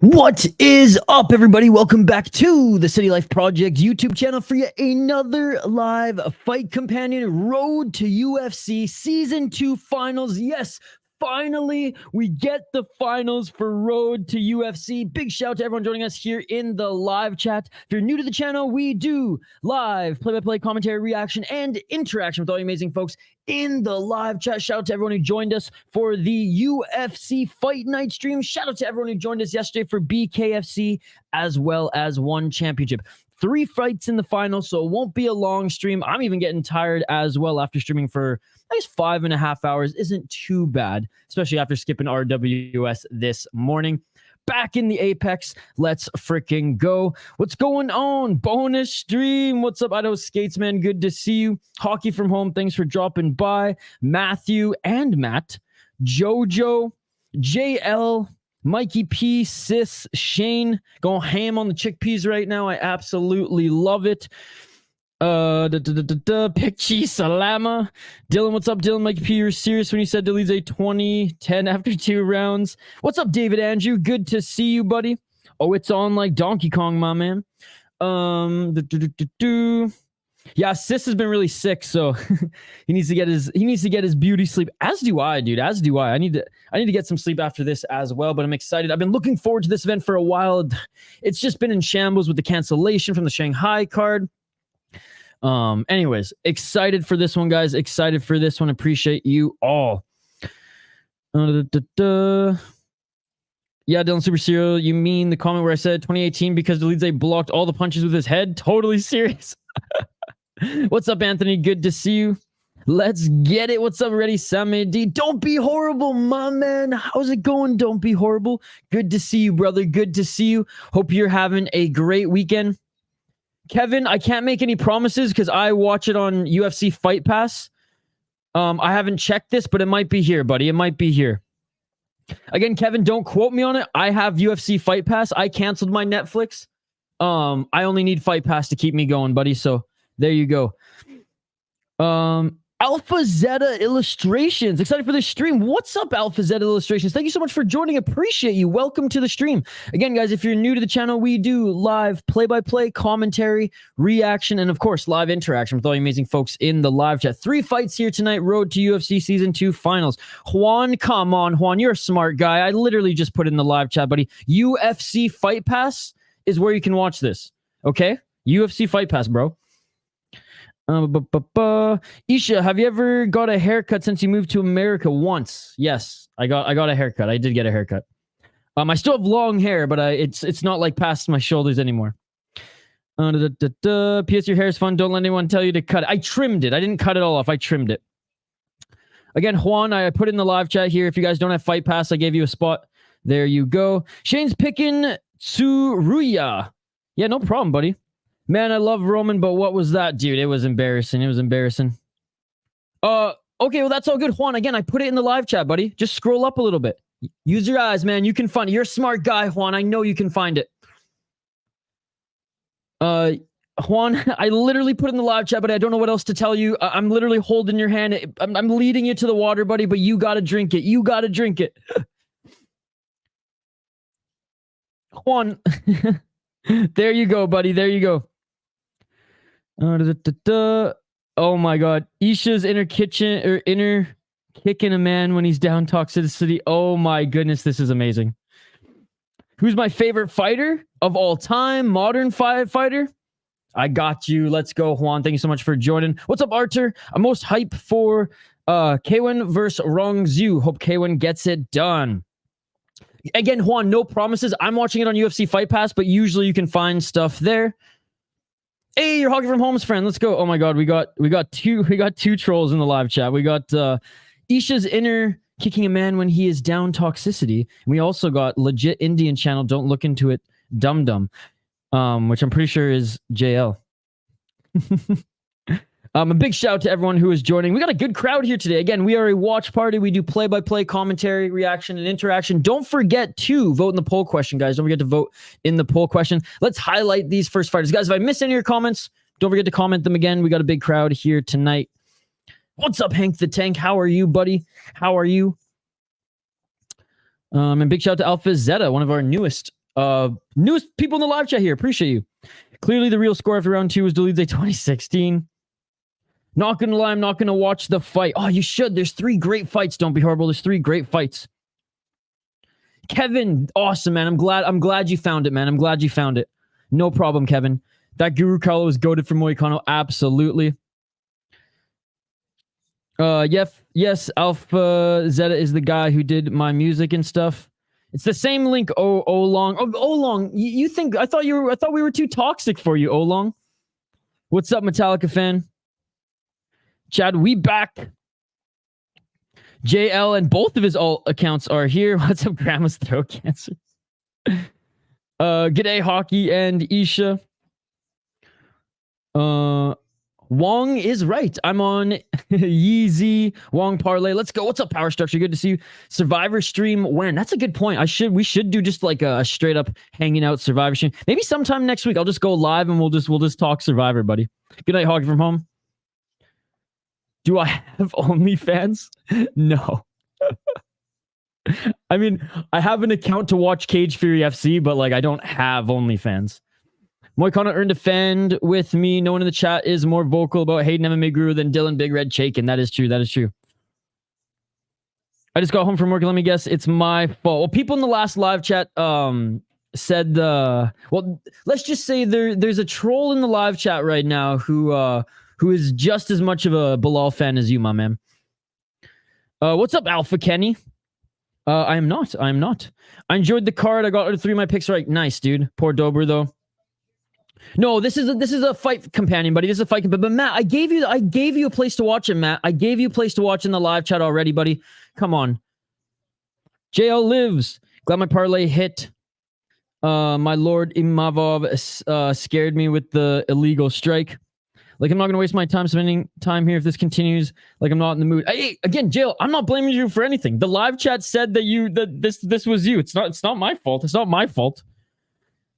What is up, everybody? Welcome back to the City Life Project YouTube channel for yet another live fight companion. Road to UFC Season 2 finals. Yes, finally, we get the finals for Road to UFC. Big shout out to everyone joining us here in the live chat. If you're new to the channel, we do live play-by-play commentary, reaction, and interaction with all you amazing folks in the live chat. Shout out to everyone who joined us for the UFC Fight Night stream. Shout out to everyone who joined us yesterday for BKFC, as well as One Championship. 3 fights in the final, so it won't be a long stream. I'm even getting tired as well after streaming for, I guess, 5.5 hours. Isn't too bad, especially after skipping RWS this morning. Back in the Apex, let's freaking go. What's going on? Bonus stream. What's up, Idaho Skatesman? Good to see you. Hockey from home, thanks for dropping by. Matthew and Matt, Jojo, JL, Mikey P, Sis, Shane, going ham on the chickpeas right now. I absolutely love it. Picchi Salama. Dylan, what's up, Dylan? Mikey P, you're serious when you said to lead a 20-10 after 2 rounds. What's up, David Andrew? Good to see you, buddy. Oh, it's on like Donkey Kong, my man. Yeah, Sis has been really sick, so he needs to get his beauty sleep. As do I, dude. As do I. I need to get some sleep after this as well, but I'm excited. I've been looking forward to this event for a while. It's just been in shambles with the cancellation from the Shanghai card. Anyways, excited for this one, guys. Excited for this one. Appreciate you all. Yeah, Dylan Super Serial, you mean the comment where I said 2018 because Delize blocked all the punches with his head? Totally serious. What's up, Anthony? Good to see you. Let's get it. What's up, Ready Sammy D? Don't be horrible, my man. How's it going? Don't be horrible. Good to see you, brother. Good to see you. Hope you're having a great weekend. Kevin, I can't make any promises because I watch it on UFC Fight Pass. I haven't checked this, but it might be here, buddy. It might be here. Again, Kevin, don't quote me on it. I have UFC Fight Pass. I canceled my Netflix. I only need Fight Pass to keep me going, buddy. So there you go. Alpha Zeta Illustrations. Excited for this stream. What's up, Alpha Zeta Illustrations? Thank you so much for joining. Appreciate you. Welcome to the stream. Again, guys, if you're new to the channel, we do live play-by-play commentary, reaction, and of course, live interaction with all you amazing folks in the live chat. 3 fights here tonight. Road to UFC Season 2 finals. Juan, come on, Juan. You're a smart guy. I literally just put it in the live chat, buddy. UFC Fight Pass is where you can watch this. Okay? UFC Fight Pass, bro. Isha, have you ever got a haircut since you moved to America? Once. Yes, I got a haircut. I did get a haircut. I still have long hair, but it's not like past my shoulders anymore. PS, your hair is fun. Don't let anyone tell you to cut it. I trimmed it. I didn't cut it all off. I trimmed it. Again, Juan, I put in the live chat here. If you guys don't have Fight Pass, I gave you a spot. There you go. Shane's picking Tsuruya. Yeah, no problem, buddy. Man, I love Roman, but what was that, dude? It was embarrassing. It was embarrassing. Okay, well, that's all good. Juan, again, I put it in the live chat, buddy. Just scroll up a little bit. Use your eyes, man. You can find it. You're a smart guy, Juan. I know you can find it. Juan, I literally put it in the live chat, but I don't know what else to tell you. I'm literally holding your hand. I'm leading you to the water, buddy, but you got to drink it. You got to drink it. Juan, there you go, buddy. There you go. Oh my god. Isha's inner kicking a man when he's down toxicity. Oh my goodness, this is amazing. Who's my favorite fighter of all time? Modern fighter? I got you. Let's go, Juan. Thank you so much for joining. What's up, Arthur? I'm most hyped for Kaiwen versus Rongzhu. Hope Kaiwen gets it done. Again, Juan, no promises. I'm watching it on UFC Fight Pass, but usually you can find stuff there. Hey, your Hockey from Home's friend. Let's go. Oh my god, we got two trolls in the live chat. We got Isha's inner kicking a man when he is down toxicity. And we also got legit Indian channel. Don't look into it. Dum Dum, which I'm pretty sure is JL. A big shout out to everyone who is joining. We got a good crowd here today. Again, we are a watch party. We do play-by-play commentary, reaction, and interaction. Don't forget to vote in the poll question, guys. Don't forget to vote in the poll question. Let's highlight these first fighters. Guys, if I miss any of your comments, don't forget to comment them again. We got a big crowd here tonight. What's up, Hank the Tank? How are you, buddy? How are you? And big shout out to Alpha Zeta, one of our newest Newest people in the live chat here. Appreciate you. Clearly, the real score after round 2 was Deleted 2016. Not gonna lie, I'm not gonna watch the fight. Oh, you should. There's 3 great fights. Don't be horrible. There's 3 great fights. Kevin, awesome, man. I'm glad you found it, man. I'm glad you found it. No problem, Kevin. That Guru Carlo is goated for Moicano. Absolutely. Yes, Alpha Zeta is the guy who did my music and stuff. It's the same link, Olong. Oh, Olong, you think I thought we were too toxic for you, Olong. What's up, Metallica fan? Chad, we back. JL and both of his alt accounts are here. What's up, Grandma's throat cancer? G'day, Hockey and Isha. Wong is right. I'm on Yeezy Wong Parlay. Let's go. What's up, Power Structure? Good to see you. Survivor stream when? That's a good point. We should do just like a straight up hanging out Survivor stream. Maybe sometime next week I'll just go live and we'll just talk Survivor, buddy. Good night, Hockey from home. Do I have OnlyFans? No. I mean, I have an account to watch Cage Fury FC, but like I don't have OnlyFans. Moicano earned a fan with me. No one in the chat is more vocal about hating MMA Guru than Dylan Big Red Chaikin. That is true. That is true. I just got home from work. Let me guess. It's my fault. Well, people in the last live chat said well, let's just say there's a troll in the live chat right now who is just as much of a Bilal fan as you, my man. What's up, Alpha Kenny? I am not. I enjoyed the card. I got 3 of my picks right. Nice, dude. Poor Dober though. No, this is a fight companion, buddy. This is a fight companion. But Matt, I gave you a place to watch it, Matt. I gave you a place to watch in the live chat already, buddy. Come on. JL lives. Glad my parlay hit. My Lord Imavov scared me with the illegal strike. Like, I'm not going to waste my time spending time here if this continues. Like, I'm not in the mood. Hey, again, Jail, I'm not blaming you for anything. The live chat said that this was you. It's not my fault. It's not my fault.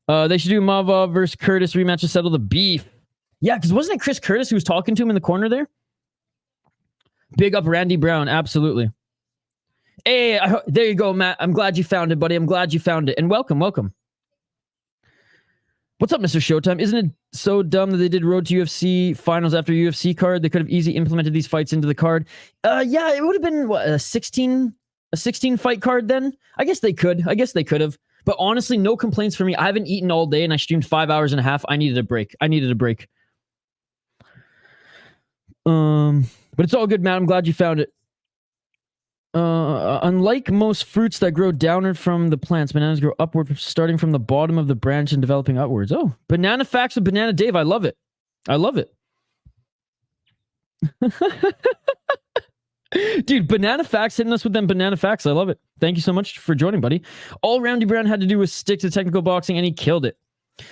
They should do Mava versus Curtis rematch to settle the beef. Yeah, because wasn't it Chris Curtis who was talking to him in the corner there? Big up Randy Brown, absolutely. Hey, there you go, Matt. I'm glad you found it, buddy. I'm glad you found it. And welcome. What's up, Mr. Showtime? Isn't it so dumb that they did Road to UFC finals after UFC card? They could have easily implemented these fights into the card. Yeah, it would have been what, a 16 fight card then? I guess they could have. But honestly, no complaints for me. I haven't eaten all day and I streamed 5 hours and a half. I needed a break. But it's all good, Matt. I'm glad you found it. Unlike most fruits that grow downward from the plants, bananas grow upward, starting from the bottom of the branch and developing upwards. Oh, banana facts with Banana Dave. I love it. Dude, Banana Facts hitting us with them Banana Facts. I love it. Thank you so much for joining, buddy. All Roundy Brown had to do was stick to technical boxing, and he killed it.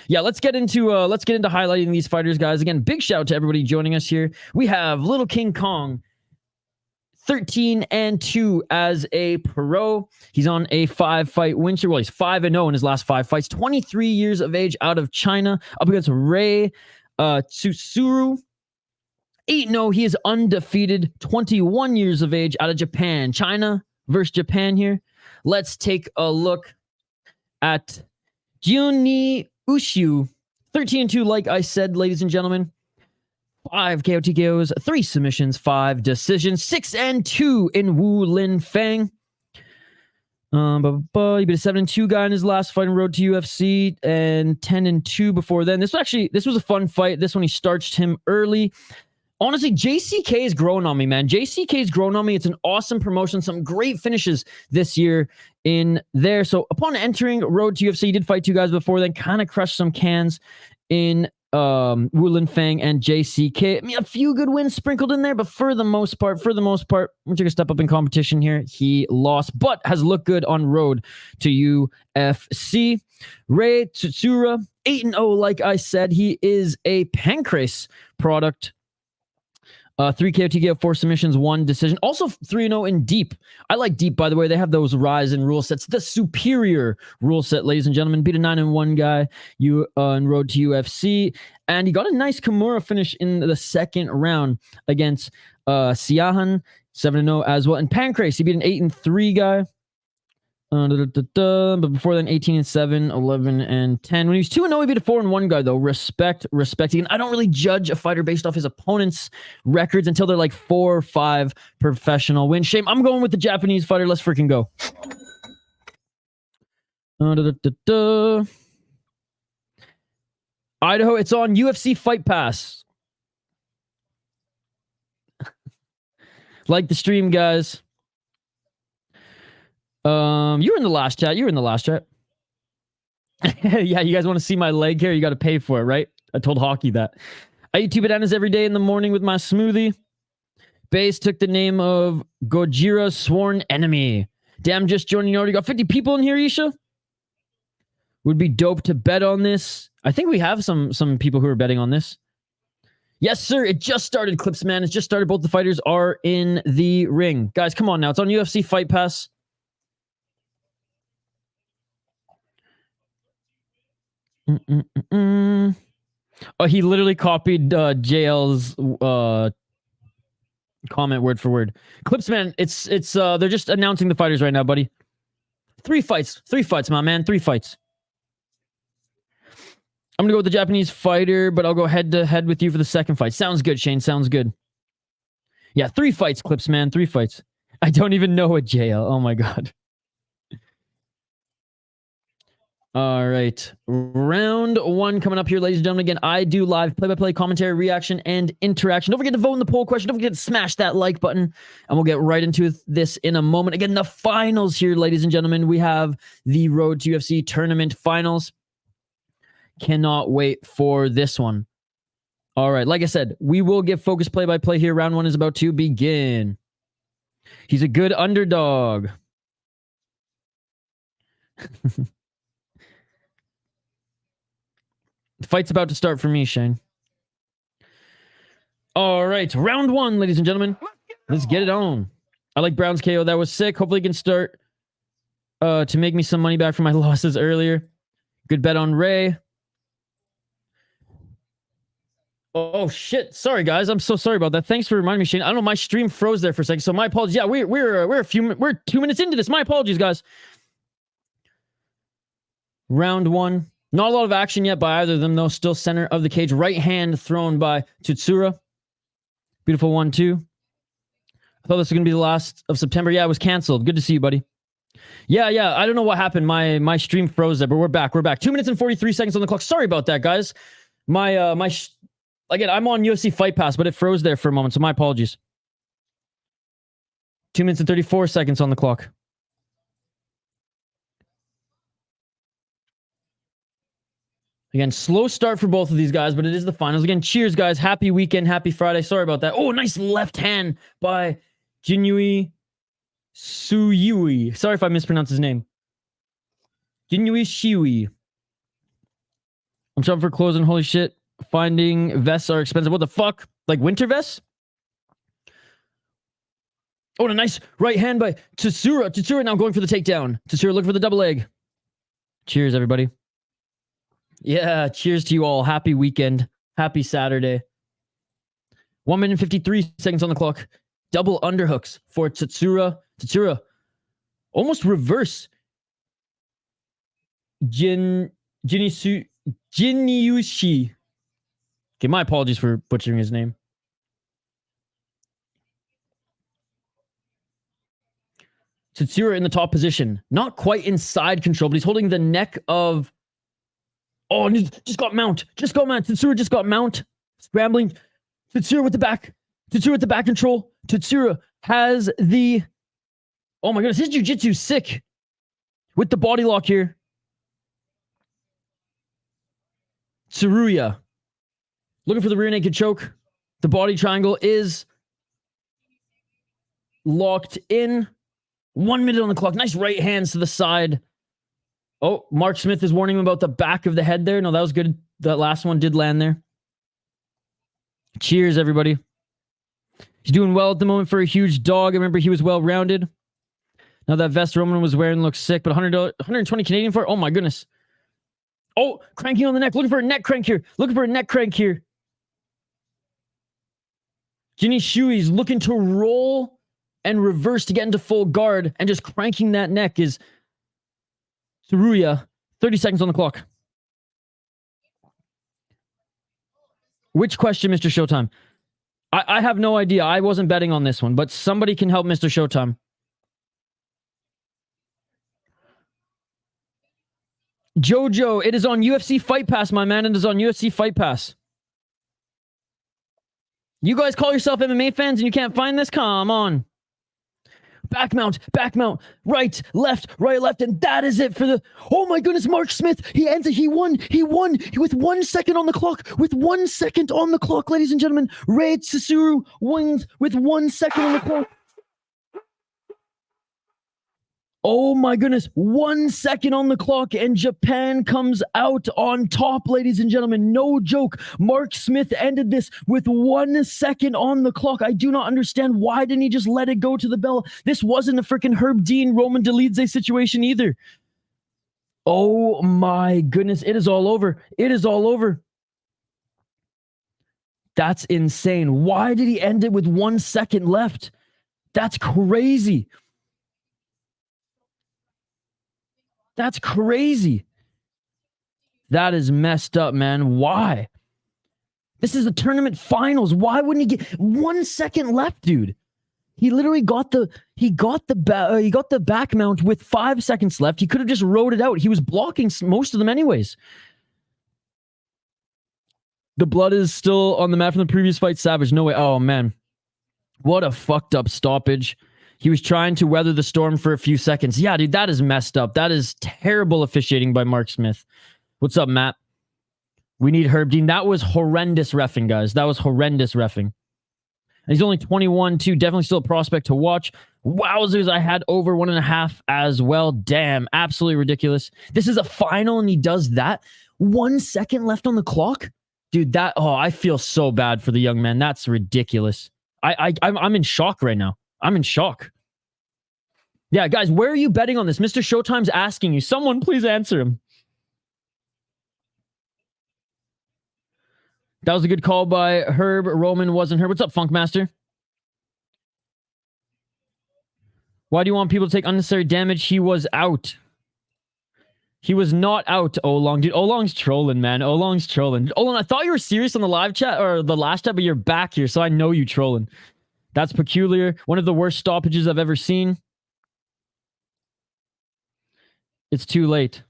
Yeah, let's get into highlighting these fighters, guys. Again, big shout out to everybody joining us here. We have Little King Kong, 13-2 as a pro. He's on a 5-fight win streak. Well, he's 5-0 in his last 5 fights. 23 years of age, out of China, up against Rei Tsuruya. 8-0, he is undefeated, 21 years of age, out of Japan. China versus Japan here. Let's take a look at Jiniushiyue, 13-2, like I said, ladies and gentlemen. 5 KO TKOs, 3 submissions, 5 decisions, 6-2 in Wu Lin Feng. He beat a 7-2 guy in his last fight on Road to UFC, and 10-2 before then. This was a fun fight. This one, he starched him early. Honestly, JCK is growing on me, man. JCK is growing on me. It's an awesome promotion. Some great finishes this year in there. So upon entering Road to UFC, he did fight 2 guys before then, kind of crushed some cans in Wu Lin Feng and JCK. I mean, a few good wins sprinkled in there, but for the most part, we took a step up in competition here. He lost, but has looked good on Road to UFC. Rei Tsuruya, 8-0, like I said. He is a Pancrase product. 3 KO TKO, 4 submissions, 1 decision. Also 3-0 in Deep. I like Deep, by the way. They have those Ryzen rule sets. The superior rule set, ladies and gentlemen. Beat a 9-1 guy on Road to UFC. And he got a nice Kimura finish in the second round against Siahan, 7-0 as well. And Pancrase, he beat an 8-3 guy. But before then, 18-7, 11-10. When he was 2-0, he beat a 4-1 guy, though. Respect. Again, I don't really judge a fighter based off his opponent's records until they're like 4 or 5 professional wins. Shame. I'm going with the Japanese fighter. Let's freaking go. Idaho, it's on UFC Fight Pass. Like the stream, guys. You were in the last chat. Yeah, you guys want to see my leg hair? You got to pay for it, right? I told Hockey that. I eat 2 bananas every day in the morning with my smoothie. Base took the name of Gojira's sworn enemy. Damn, just joining. You already got 50 people in here, Isha. Would be dope to bet on this. I think we have some people who are betting on this. Yes, sir. It just started, Clips, man. It's just started. Both the fighters are in the ring. Guys, come on now. It's on UFC Fight Pass. Oh, he literally copied JL's comment word for word. Clips, man, it's they're just announcing the fighters right now, buddy. 3 fights, my man, 3 fights. I'm gonna go with the Japanese fighter, but I'll go head to head with you for the second fight. Sounds good, Shane. Sounds good. Yeah, 3 fights, Clips, man. 3 fights. I don't even know a JL. Oh my god. All right. Round 1 coming up here, ladies and gentlemen. Again, I do live play-by-play commentary, reaction, and interaction. Don't forget to vote in the poll question. Don't forget to smash that like button. And we'll get right into this in a moment. Again, the finals here, ladies and gentlemen. We have the Road to UFC tournament finals. Cannot wait for this one. All right. Like I said, we will give focus play-by-play here. Round 1 is about to begin. He's a good underdog. The fight's about to start for me, Shane. All right. Round 1, ladies and gentlemen. Let's get it on. I like Brown's KO. That was sick. Hopefully he can start to make me some money back from my losses earlier. Good bet on Rei. Oh, shit. Sorry, guys. I'm so sorry about that. Thanks for reminding me, Shane. I don't know. My stream froze there for a second, so my apologies. Yeah, we're 2 minutes into this. My apologies, guys. Round 1. Not a lot of action yet by either of them, though. Still center of the cage. Right hand thrown by Tsuruya. Beautiful 1-2. I thought this was going to be the last of September. Yeah, it was canceled. Good to see you, buddy. Yeah. I don't know what happened. My stream froze there, but we're back. 2 minutes and 43 seconds on the clock. Sorry about that, guys. Again, I'm on UFC Fight Pass, but it froze there for a moment, so my apologies. 2 minutes and 34 seconds on the clock. Again, slow start for both of these guys, but it is the finals. Again, cheers, guys. Happy weekend. Happy Friday. Sorry about that. Oh, nice left hand by Jiniushiyue. Sorry if I mispronounced his name. Jiniushiyue. I'm shopping for clothes and holy shit. Finding vests are expensive. What the fuck? Like winter vests? Oh, a nice right hand by Tsuruya. Tsuruya now going for the takedown. Tsuruya looking for the double leg. Cheers, everybody. Yeah, cheers to you all. Happy weekend. Happy Saturday. 1 minute and 53 seconds on the clock. Double underhooks for Tsuruya. Tsuruya almost reverse. Jiniushiyue. Okay, my apologies for butchering his name. Tsuruya in the top position. Not quite inside control, but he's holding the neck of... Oh, just got mount. Tsuruya just got mount. Scrambling. Tsuruya with the back. Tsuruya with the back control. Tsuruya has the... Oh my goodness, his jiu-jitsu sick. With the body lock here. Tsuruya. Looking for the rear naked choke. The body triangle is locked in. 1 minute on the clock. Nice right hands to the side. Oh, Mark Smith is warning him about the back of the head there. No, that was good. That last one did land there. Cheers, everybody. He's doing well at the moment for a huge dog. I remember he was well-rounded. Now that vest Roman was wearing looks sick, but 120 Canadian for it? Oh, my goodness. Oh, cranking on the neck. Looking for a neck crank here. Jiniushiyue looking to roll and reverse to get into full guard, and just cranking that neck is Tsuruya, 30 seconds on the clock. Which question, Mr. Showtime? I have no idea. I wasn't betting on this one, but somebody can help Mr. Showtime. Jojo, it is on UFC Fight Pass, my man. It is on UFC Fight Pass. You guys call yourself MMA fans and you can't find this? Come on. Back mount, right, left, and that is it for the... Oh my goodness, Mark Smith, he won with 1 second on the clock, ladies and gentlemen. Rei Tsuruya wins with 1 second on the clock. Oh my goodness, 1 second on the clock and Japan comes out on top, ladies and gentlemen. No joke. Mark Smith ended this with 1 second on the clock. I do not understand. Why didn't he just let it go to the bell? This wasn't a freaking Herb Dean, Roman Dolidze situation either. Oh my goodness, it is all over. It is all over. That's insane. Why did he end it with 1 second left? That's crazy. That's crazy. That is messed up, man. Why? This is the tournament finals. Why wouldn't he get 1 second left, dude? He literally got the back mount with 5 seconds left. He could have just rode it out. He was blocking most of them anyways. The blood is still on the mat from the previous fight. Savage. No way. Oh, man. What a fucked up stoppage. He was trying to weather the storm for a few seconds. Yeah, dude, that is messed up. That is terrible officiating by Mark Smith. What's up, Matt? We need Herb Dean. That was horrendous reffing, guys. That was horrendous reffing. And he's only 21, too. Definitely still a prospect to watch. Wowzers, I had over 1.5 as well. Damn, absolutely ridiculous. This is a final and he does that. 1 second left on the clock? Dude, I feel so bad for the young man. That's ridiculous. I'm in shock right now. I'm in shock. Yeah, guys, where are you betting on this? Mr. Showtime's asking you. Someone please answer him. That was a good call by Herb. Roman wasn't Herb. What's up, Funkmaster? Why do you want people to take unnecessary damage? He was out. He was not out, Olong. Dude, Olong's trolling, man. Olong's trolling. Olong, I thought you were serious on the live chat or the last chat, but you're back here, so I know you trolling. That's peculiar. One of the worst stoppages I've ever seen. It's too late.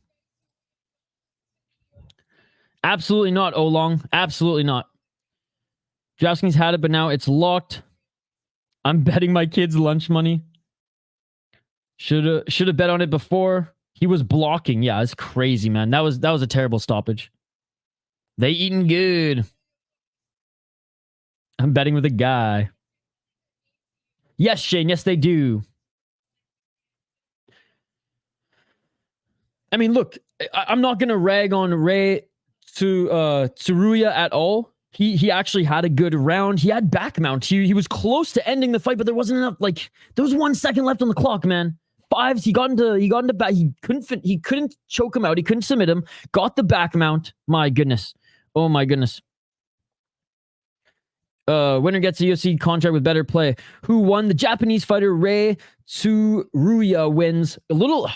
Absolutely not, Olong. Absolutely not. DraftKings had it, but now it's locked. I'm betting my kids lunch money. Should have bet on it before. He was blocking. Yeah, it's crazy, man. That was a terrible stoppage. They eating good. I'm betting with a guy. Yes, Shane. Yes, they do. I mean, look, I'm not going to rag on Rei Tsuruya at all. He actually had a good round. He had back mount. He was close to ending the fight, but there wasn't enough. Like, there was 1 second left on the clock, man. Fives. He got into back. He couldn't choke him out. He couldn't submit him. Got the back mount. My goodness. Oh my goodness. Winner gets a UFC contract with better play. Who won? The Japanese fighter Rei Tsuruya wins. A little.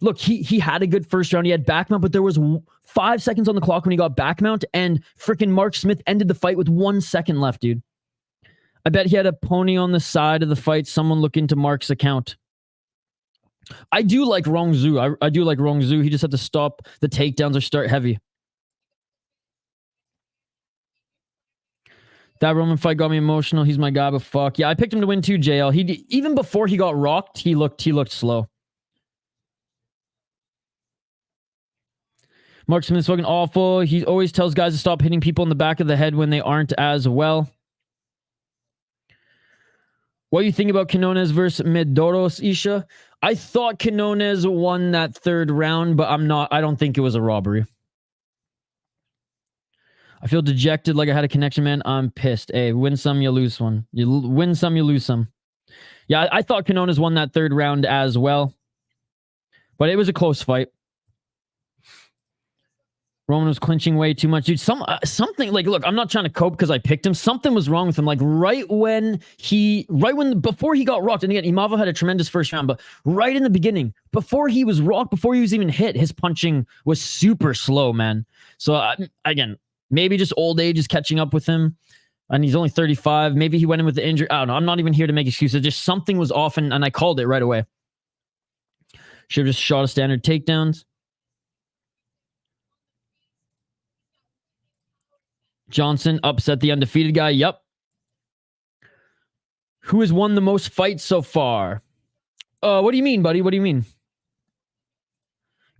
Look, he had a good first round. He had back mount, but there was 5 seconds on the clock when he got back mount, and freaking Mark Smith ended the fight with 1 second left, dude. I bet he had a pony on the side of the fight. Someone look into Mark's account. I do like Rongzhu. I do like Rongzhu. He just had to stop the takedowns or start heavy. That Roman fight got me emotional. He's my guy, but fuck. Yeah, I picked him to win too, JL. Even before he got rocked, he looked slow. Mark Smith's fucking awful. He always tells guys to stop hitting people in the back of the head when they aren't as well. What do you think about Quinones versus Medeiros, Isha? I thought Quinones won that third round, but I don't think it was a robbery. I feel dejected like I had a connection, man. I'm pissed. Hey, win some, you lose one. You win some, you lose some. Yeah, I thought Quinones won that third round as well. But it was a close fight. Roman was clinching way too much. Dude, something like, look, I'm not trying to cope because I picked him. Something was wrong with him. Like before he got rocked, and again, Imava had a tremendous first round, but right in the beginning, before he was rocked, before he was even hit, his punching was super slow, man. So again, maybe just old age is catching up with him. And he's only 35. Maybe he went in with the injury. I don't know. I'm not even here to make excuses. Just something was off, and I called it right away. Should have just shot a standard takedowns. Johnson upset the undefeated guy. Yep. Who has won the most fights so far? What do you mean, buddy? What do you mean?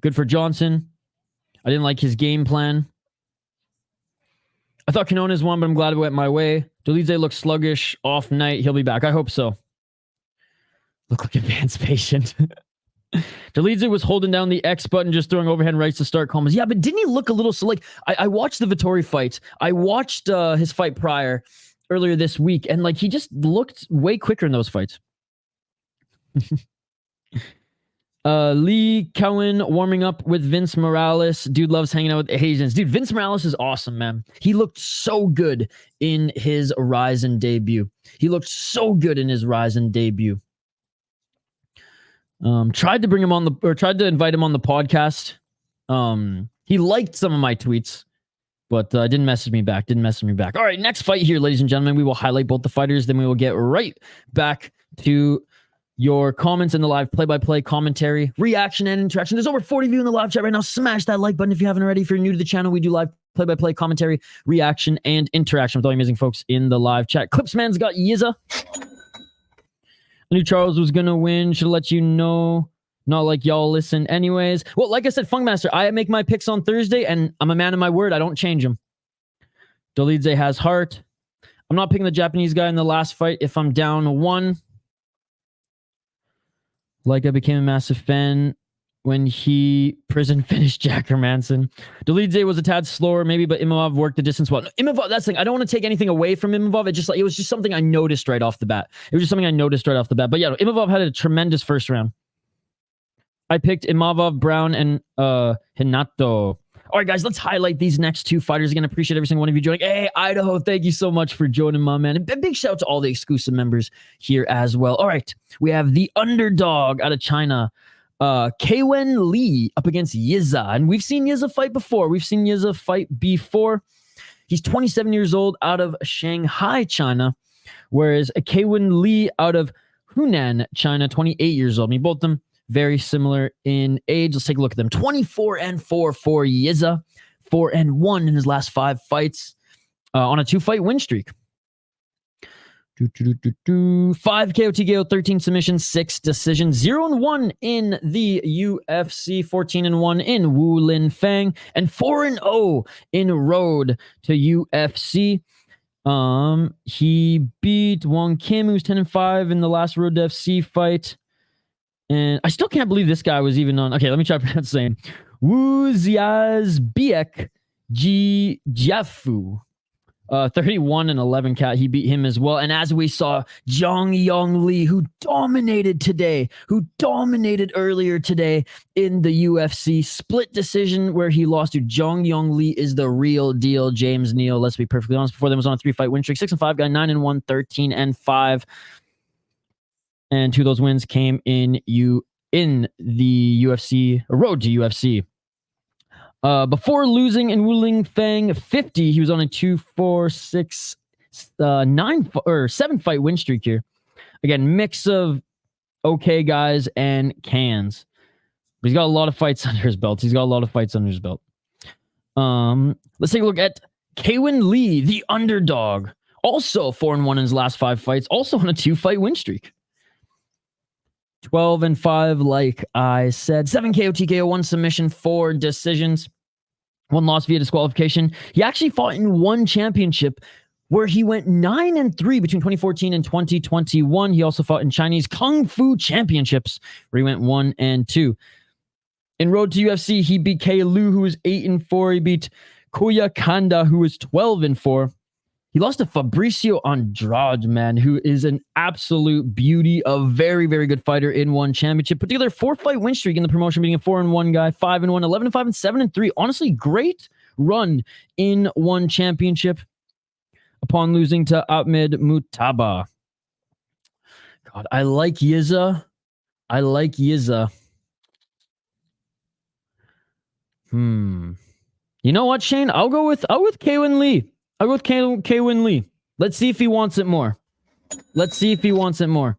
Good for Johnson. I didn't like his game plan. I thought Canones won, but I'm glad it went my way. Dolidze looks sluggish. Off night. He'll be back. I hope so. Look like advanced patient. Dolidze was holding down the X button, just throwing overhand rights to start combos. Yeah, but didn't he look a little... So like, I watched the Vettori fight. I watched his fight prior earlier this week, and like he just looked way quicker in those fights. Lee Cowan warming up with Vince Morales. Dude loves hanging out with Asians. Dude, Vince Morales is awesome, man. He looked so good in his Ryzen debut. Tried to bring him on tried to invite him on the podcast. He liked some of my tweets, but didn't message me back. All right, next fight here, ladies and gentlemen. We will highlight both the fighters, then we will get right back to your comments in the live play-by-play commentary, reaction, and interaction. There's over 40 of you in the live chat right now. Smash that like button if you haven't already. If you're new to the channel, we do live play-by-play commentary, reaction, and interaction with all the amazing folks in the live chat. Clipsman's got Yizha. I knew Charles was going to win. Should let you know. Not like y'all listen anyways. Well, like I said, Funkmaster, I make my picks on Thursday, and I'm a man of my word. I don't change them. Dolidze has heart. I'm not picking the Japanese guy in the last fight if I'm down 1. Like I became a massive fan when he prison finished Jack Hermanson. Dolidze was a tad slower, maybe, but Imavov worked the distance well. No, Imavov, that's the thing. I don't want to take anything away from Imavov. It was just something I noticed right off the bat. But yeah, Imavov had a tremendous first round. I picked Imavov, Brown, and Hinato. All right, guys, let's highlight these next two fighters. Again, appreciate every single one of you joining. Hey, Idaho, thank you so much for joining, my man. And a big shout out to all the exclusive members here as well. All right, we have the underdog out of China, Kaiwen Li up against Yizha. And we've seen Yizha fight before. He's 27 years old out of Shanghai, China, whereas Kaiwen Li out of Hunan, China, 28 years old. I mean, both of them very similar in age. Let's take a look at them. 24-4 for Yizha, 4-1 in his last 5 fights on a 2-fight win streak. 5 KO, TKO, 13 submissions, 6 decisions, 0-1 in the UFC, 14-1 in Wulin Fang, and 4-0 in Road to UFC. He beat Wong Kim, who's 10-5 in the last Road to UFC fight. And I still can't believe this guy was even on. Okay, let me try to pronounce his name. Wu Ziazbiek Jiafu. 31-11 cat. He beat him as well. And as we saw, Zhang Li, who dominated earlier today in the UFC, split decision where he lost to Zhang Li is the real deal. James Neal, let's be perfectly honest, before them was on a 3-fight win streak. 6-5 guy, 9-1, 13-5. And 2 of those wins came in the UFC, Road to UFC. Before losing in Wuling Fang 50, he was on a 7-fight win streak here. Again, mix of okay guys and cans. But he's got a lot of fights under his belt. Let's take a look at Kaiwen Li, the underdog. Also 4-1 in his last 5 fights. Also on a 2-fight win streak. 12-5, like I said. 7 KO, TKO, 1 submission, 4 decisions. 1 loss via disqualification. He actually fought in 1 championship where he went 9-3 between 2014 and 2021. He also fought in Chinese Kung Fu Championships where he went 1-2. In Road to UFC, he beat Kei Lu, who was 8-4. He beat Koya Kanda, who was 12-4. He lost to Fabricio Andrade, man, who is an absolute beauty, a very, very good fighter in 1 championship. Put together a 4-fight win streak in the promotion, beating a 4-1 guy, 5-1, 11-5, and 7-3. Honestly, great run in one championship upon losing to Ahmed Mutaba. God, I like Yizha. I like Yizha. You know what, Shane? I'll go with Kaiwen Li. I'll go with Kaiwen Li. Let's see if he wants it more. Let's see if he wants it more.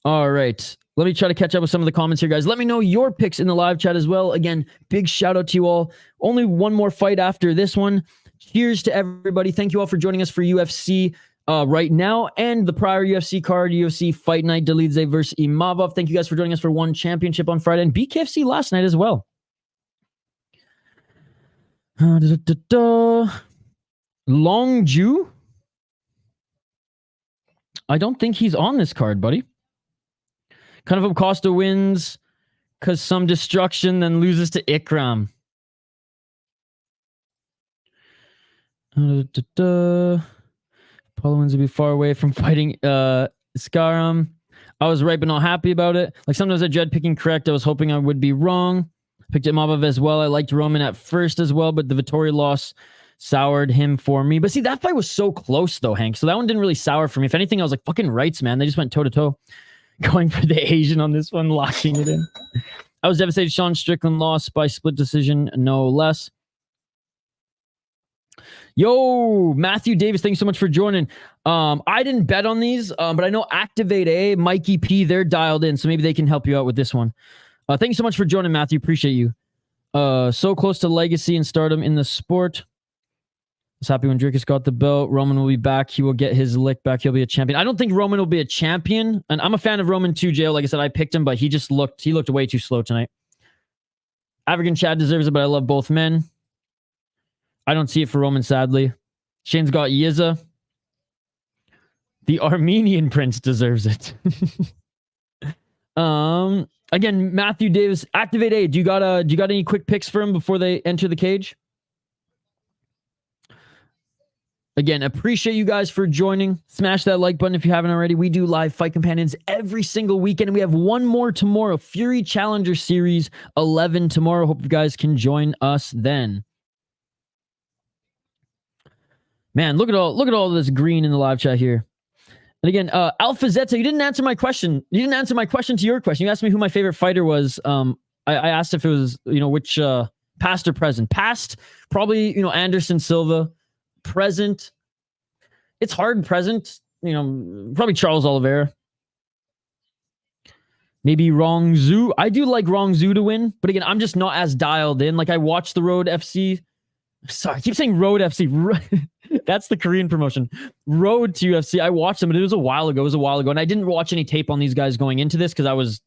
All right. Let me try to catch up with some of the comments here, guys. Let me know your picks in the live chat as well. Again, big shout out to you all. Only one more fight after this one. Cheers to everybody. Thank you all for joining us for UFC right now and the prior UFC card, UFC Fight Night, Dolidze versus Imavov. Thank you guys for joining us for one championship on Friday and BKFC last night as well. Rongzhu? I don't think he's on this card, buddy. Kind of Acosta wins because some destruction, then loses to Ikram. Paulo wins to be far away from fighting Skaram. I was right but not happy about it. Like sometimes I dread picking correct. I was hoping I would be wrong. Picked Imavov as well. I liked Roman at first as well, but the Vittori loss soured him for me. But see, that fight was so close though, Hank. So that one didn't really sour for me. If anything, I was like, fucking rights, man. They just went toe-to-toe. Going for the Asian on this one, locking it in. I was devastated. Sean Strickland lost by split decision, no less. Yo, Matthew Davis, thanks so much for joining. I didn't bet on these, but I know Activate A, Mikey P, they're dialed in, so maybe they can help you out with this one. Thank you so much for joining, Matthew. Appreciate you. So close to legacy and stardom in the sport. I was happy when Dricus got the belt. Roman will be back. He will get his lick back. He'll be a champion. I don't think Roman will be a champion. And I'm a fan of Roman too, Jail. Like I said, I picked him, but he looked way too slow tonight. African Chad deserves it, but I love both men. I don't see it for Roman, sadly. Shane's got Yizha. The Armenian prince deserves it. Again, Matthew Davis, Activate A. Do you got any quick picks for him before they enter the cage? Again, appreciate you guys for joining. Smash that like button if you haven't already. We do live Fight Companions every single weekend. And we have one more tomorrow. Fury Challenger Series 11 tomorrow. Hope you guys can join us then. Man, look at all this green in the live chat here. And again, Alpha Zeta, you didn't answer my question. You didn't answer my question to your question. You asked me who my favorite fighter was. I asked if it was, which past or present. Past, probably, Anderson Silva. Present, it's hard. Present, probably Charles Oliveira. Maybe Rongzhu. I do like Rongzhu to win, but again, I'm just not as dialed in. Like I watched the Road FC. Sorry, I keep saying Road FC. That's the Korean promotion. Road to UFC. I watched them, but it was a while ago. And I didn't watch any tape on these guys going into this because I was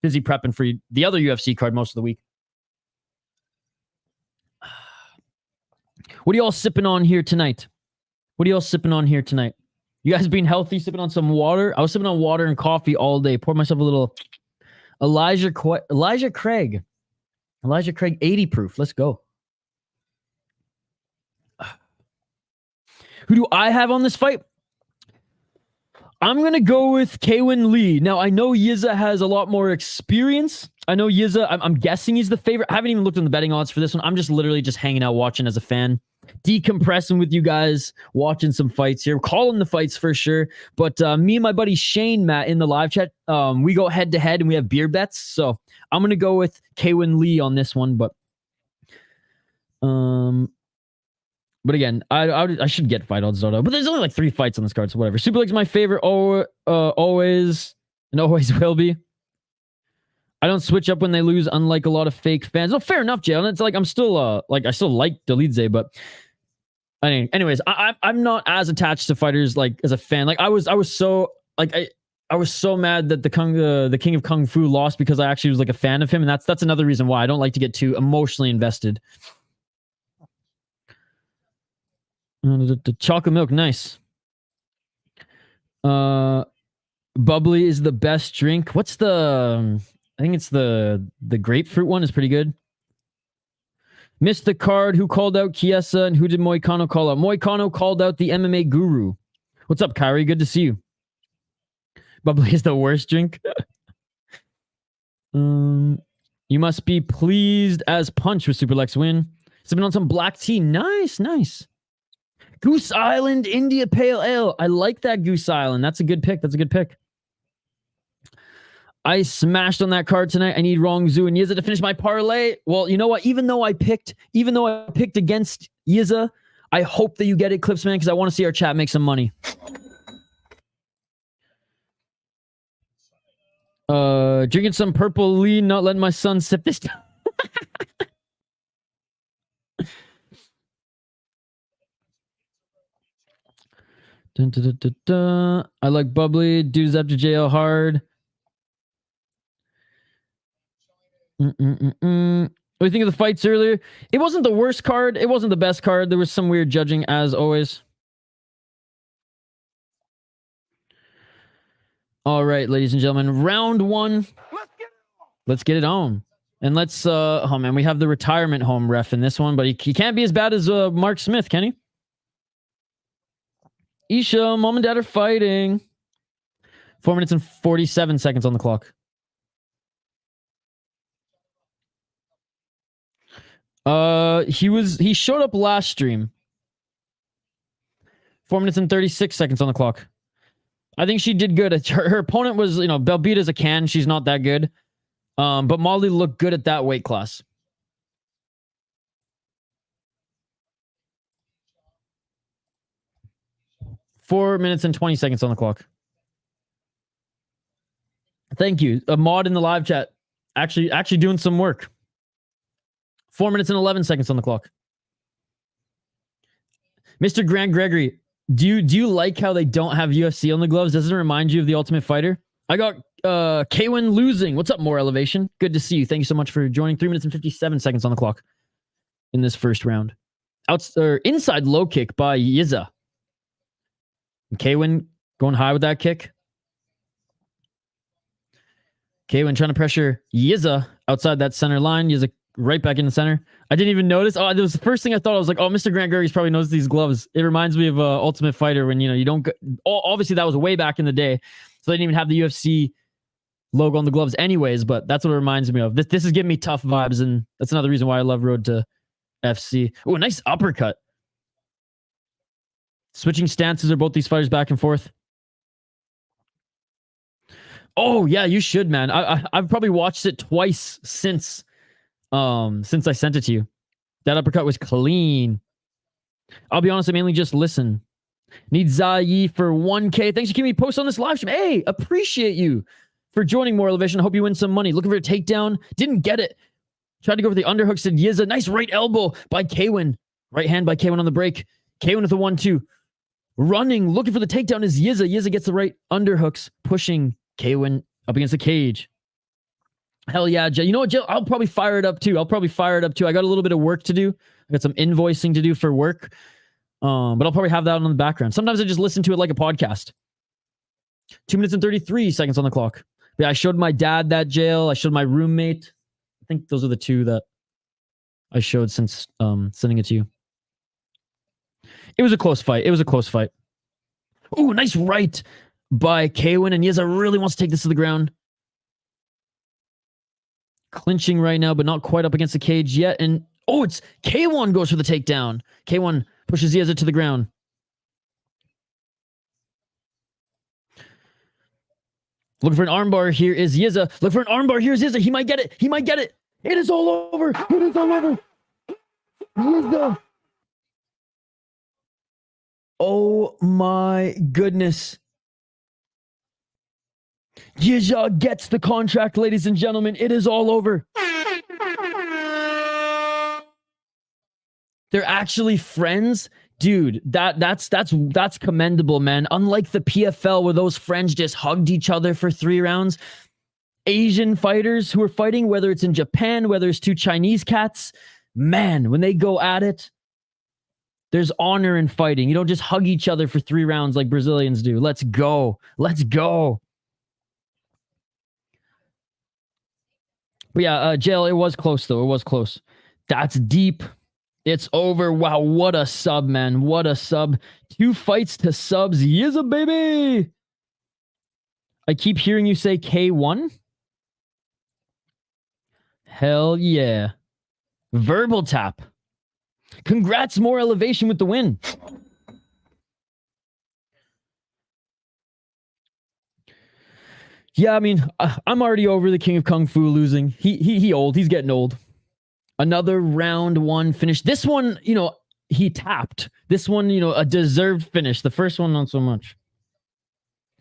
busy prepping for the other UFC card most of the week. What are y'all sipping on here tonight? You guys being healthy, sipping on some water? I was sipping on water and coffee all day. Poured myself a little Elijah Craig 80 proof. Let's go. Who do I have on this fight? I'm going to go with Kaiwen Li. Now, I know Yizha has a lot more experience. I know Yizha, I'm guessing he's the favorite. I haven't even looked on the betting odds for this one. I'm just literally just hanging out watching as a fan. Decompressing with you guys, watching some fights here. Calling the fights for sure. But me and my buddy Shane, Matt, in the live chat, we go head-to-head and we have beer bets. So I'm going to go with Kaiwen Li on this one. But again, I should get fight odds, but there's only like 3 fights on this card, so whatever. Super League's my favorite, always and always will be. I don't switch up when they lose, unlike a lot of fake fans. Oh, fair enough, Jalen. It's like I'm still I still like Dolidze, but anyways, I'm not as attached to fighters like as a fan. Like I was so mad that the King of Kung Fu lost because I actually was like a fan of him, and that's another reason why I don't like to get too emotionally invested. The chocolate milk, nice. Bubbly is the best drink. What's the? I think it's the grapefruit one is pretty good. Missed the card. Who called out Chiesa and who did Moicano call out? Moicano called out the MMA guru. What's up, Kyrie? Good to see you. Bubbly is the worst drink. You must be pleased as punch with Superlex win. Sipping on some black tea. Nice, nice. Goose Island India Pale Ale. I like that Goose Island. That's a good pick. That's a good pick. I smashed on that card tonight. I need Rongzhu and Yizha to finish my parlay. Well, you know what? Even though I picked against Yizha, I hope that you get it, Clips, man, because I want to see our chat make some money. Drinking some purple Li, not letting my son sip this time. Dun, dun, dun, dun, dun. I like bubbly. Dudes after jail hard. What do you think of the fights earlier? It wasn't the worst card. It wasn't the best card. There was some weird judging, as always. All right, ladies and gentlemen, round one. Let's get it on. And let's, oh man, we have the retirement home ref in this one, but he can't be as bad as Mark Smith, can he? Isha, mom and dad are fighting. 4 minutes and 47 seconds on the clock. He showed up last stream. 4 minutes and 36 seconds on the clock. I think she did good. Her opponent was, you know, Belbita's a can. She's not that good. But Molly looked good at that weight class. Four minutes and 20 seconds on the clock. Thank you. A mod in the live chat. Actually doing some work. 4 minutes and 11 seconds on the clock. Mr. Grant Gregory, do you like how they don't have UFC on the gloves? Doesn't it remind you of the Ultimate Fighter? I got Kaiwen losing. What's up, More Elevation? Good to see you. Thank you so much for joining. 3 minutes and 57 seconds on the clock in this first round. Inside low kick by Yizha. Kaiwen going high with that kick. Kaiwen trying to pressure Yizha outside that center line. Yizha right back in the center. I didn't even notice. Oh, that was the first thing I thought. I was like, oh, Mr. Grant Gregory probably knows these gloves. It reminds me of Ultimate Fighter when, you know, you don't... Obviously, that was way back in the day. So they didn't even have the UFC logo on the gloves anyways, but that's what it reminds me of. This is giving me tough vibes, and that's another reason why I love Road to FC. Oh, a nice uppercut. Switching stances are both these fighters back and forth. Oh, yeah, you should, man. I've probably watched it twice since I sent it to you. That uppercut was clean. I'll be honest, I mainly just listen. Need Zayi for 1K. Thanks for keeping me posted on this live stream. Hey, appreciate you for joining More Elevation. I hope you win some money. Looking for a takedown. Didn't get it. Tried to go for the underhook. Said Yizha. Nice right elbow by Kaiwen. Right hand by Kaiwen on the break. Kaiwen with the 1-2. Running. Looking for the takedown is Yizha. Yizha gets the right underhooks. Pushing Kaiwen up against the cage. Hell yeah, Jay. You know what, Jill? I'll probably fire it up too. I got a little bit of work to do. I got some invoicing to do for work. But I'll probably have that on the background. Sometimes I just listen to it like a podcast. 2 minutes and 33 seconds on the clock. But yeah, I showed my dad that jail. I showed my roommate. I think those are the two that I showed since sending it to you. It was a close fight. Ooh, nice right by Kaiwen. And Yizha really wants to take this to the ground. Clinching right now, but not quite up against the cage yet. And oh, it's Kaiwen goes for the takedown. Kaiwen pushes Yizha to the ground. Looking for an armbar. Here is Yizha. Look for an armbar. Here's Yizha. He might get it. It is all over. Yizha. Oh my goodness. Yizha gets the contract, ladies and gentlemen. It is all over. They're actually friends? Dude, that's commendable, man. Unlike the PFL where those friends just hugged each other for 3 rounds, Asian fighters who are fighting, whether it's in Japan, whether it's two Chinese cats, man, when they go at it, there's honor in fighting. You don't just hug each other for 3 rounds like Brazilians do. Let's go. But yeah, Jail, it was close, though. It was close. That's deep. It's over. Wow, what a sub, man. What a sub. 2 fights to subs. Yizha, baby! I keep hearing you say K1. Hell yeah. Verbal tap. Congrats, more elevation with the win. Yeah, I mean, I'm already over the King of Kung Fu losing. He old. He's getting old. Another round one finish. This one, you know, he tapped. This one, you know, a deserved finish. The first one, not so much.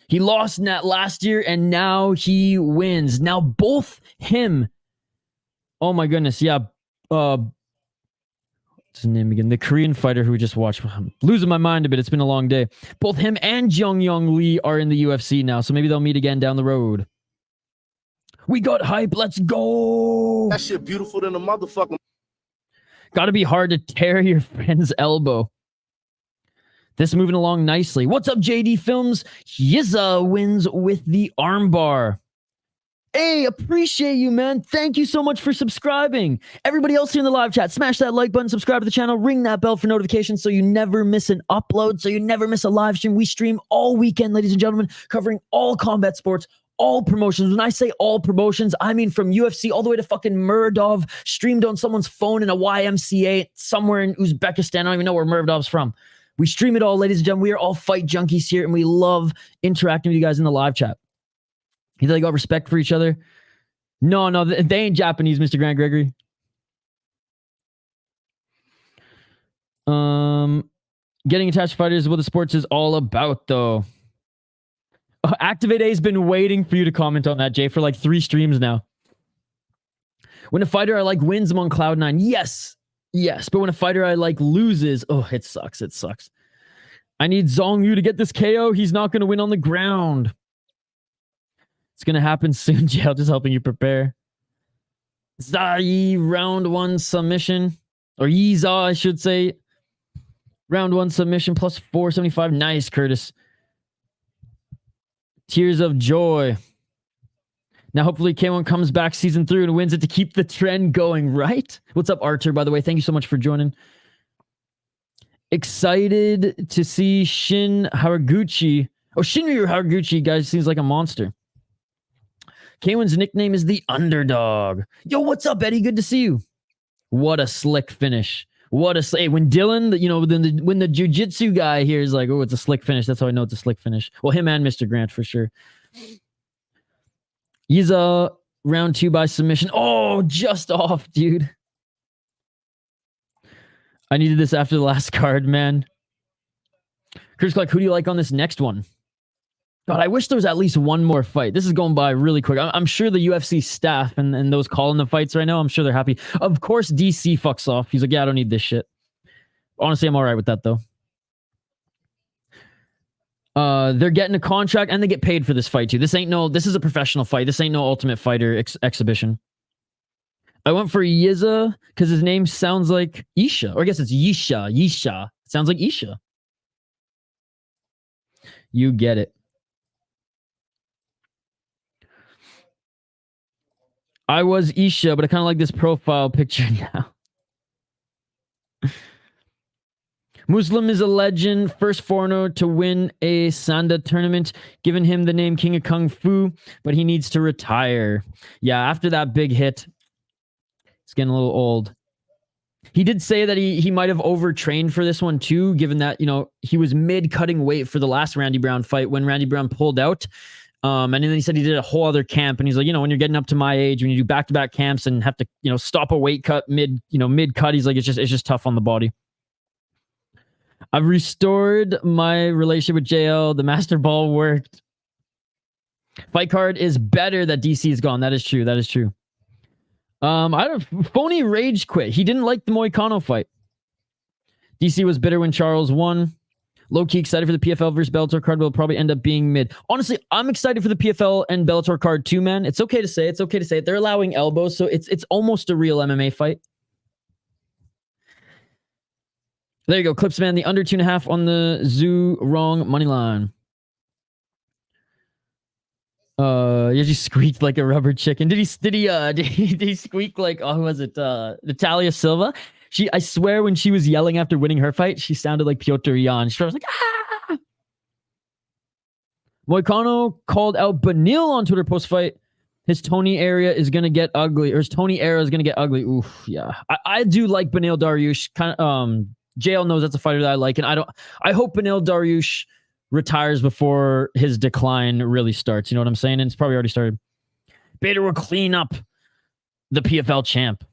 He lost in that last year, and now he wins. Now both him. Oh my goodness, yeah. What's his name again? The Korean fighter who we just watched. I'm losing my mind a bit. It's been a long day. Both him and Kaiwen Li are in the UFC now, so maybe they'll meet again down the road. We got hype. Let's go. That shit beautiful than a motherfucker. Gotta be hard to tear your friend's elbow. This moving along nicely. What's up, JD Films? Yizha wins with the armbar. Hey, appreciate you, man. Thank you so much for subscribing. Everybody else here in the live chat, smash that like button, subscribe to the channel, ring that bell for notifications so you never miss an upload, so you never miss a live stream. We stream all weekend, ladies and gentlemen, covering all combat sports, all promotions. When I say all promotions, I mean from UFC all the way to fucking Muradov, streamed on someone's phone in a YMCA somewhere in Uzbekistan. I don't even know where Muradov's from. We stream it all, ladies and gentlemen. We are all fight junkies here, and we love interacting with you guys in the live chat. You think they got respect for each other? No, they ain't Japanese, Mr. Grant Gregory. Getting attached to fighters is what the sports is all about, though. Activate A has been waiting for you to comment on that, Jay, for like 3 streams now. When a fighter I like wins, I'm on cloud 9. Yes. But when a fighter I like loses, oh, it sucks. I need Zhongyu to get this KO. He's not going to win on the ground. It's going to happen soon, Jail. Just helping you prepare. Zai, round 1 submission. Or Yizha, I should say. Round 1 submission plus 475. Nice, Curtis. Tears of joy. Now, hopefully, K1 comes back season 3 and wins it to keep the trend going, right? What's up, Archer, by the way? Thank you so much for joining. Excited to see Shin Haraguchi. Oh, Shin Haraguchi, guys, seems like a monster. K1's nickname is the Underdog. Yo, what's up, Eddie? Good to see you. What a slick finish. Hey, when Dylan, you know, when the jiu-jitsu guy here is like, oh, it's a slick finish. That's how I know it's a slick finish. Well, him and Mr. Grant for sure. Yizha, round 2 by submission. Oh, just off, dude. I needed this after the last card, man. Chris Clark, who do you like on this next one? God, I wish there was at least one more fight. This is going by really quick. I'm sure the UFC staff and those calling the fights right now, I'm sure they're happy. Of course, DC fucks off. He's like, yeah, I don't need this shit. Honestly, I'm all right with that, though. They're getting a contract and they get paid for this fight, too. This is a professional fight. This ain't no Ultimate Fighter exhibition. I went for Yizha because his name sounds like Isha. Or I guess it's Yisha. It sounds like Isha. You get it. I was Isha, but I kind of like this profile picture now. Muslim is a legend, first foreigner to win a Sanda tournament, giving him the name King of Kung Fu, but he needs to retire. Yeah, after that big hit, it's getting a little old. He did say that he might have overtrained for this one too, given that, you know, he was mid-cutting weight for the last Randy Brown fight when Randy Brown pulled out. And then he said he did a whole other camp, and he's like, you know, when you're getting up to my age, when you do back-to-back camps and have to, you know, stop a weight cut mid-cut, he's like, it's just tough on the body. I've restored my relationship with JL. The master ball worked. Fight card is better that DC is gone. That is true. I don't. Phony rage quit. He didn't like the Moicano fight. DC was bitter when Charles won. Low-key excited for the PFL versus Bellator card. Will probably end up being mid. Honestly, I'm excited for the PFL and Bellator card too, man. It's okay to say. They're allowing elbows, so it's almost a real MMA fight. There you go, Clips, man. The under 2.5 on the Zoo wrong money line. He just squeaked like a rubber chicken. Did he squeak like, oh, who was it? Natalia Silva. I swear when she was yelling after winning her fight, she sounded like Piotr Jan. She was like, ah! Moicano called out Benil on Twitter post-fight. his Tony area is gonna get ugly, or his Tony era is gonna get ugly. Oof, yeah. I do like Beneil Dariush. Kind of JL knows that's a fighter that I like, and I hope Beneil Dariush retires before his decline really starts. You know what I'm saying? And it's probably already started. Bader will clean up the PFL champ.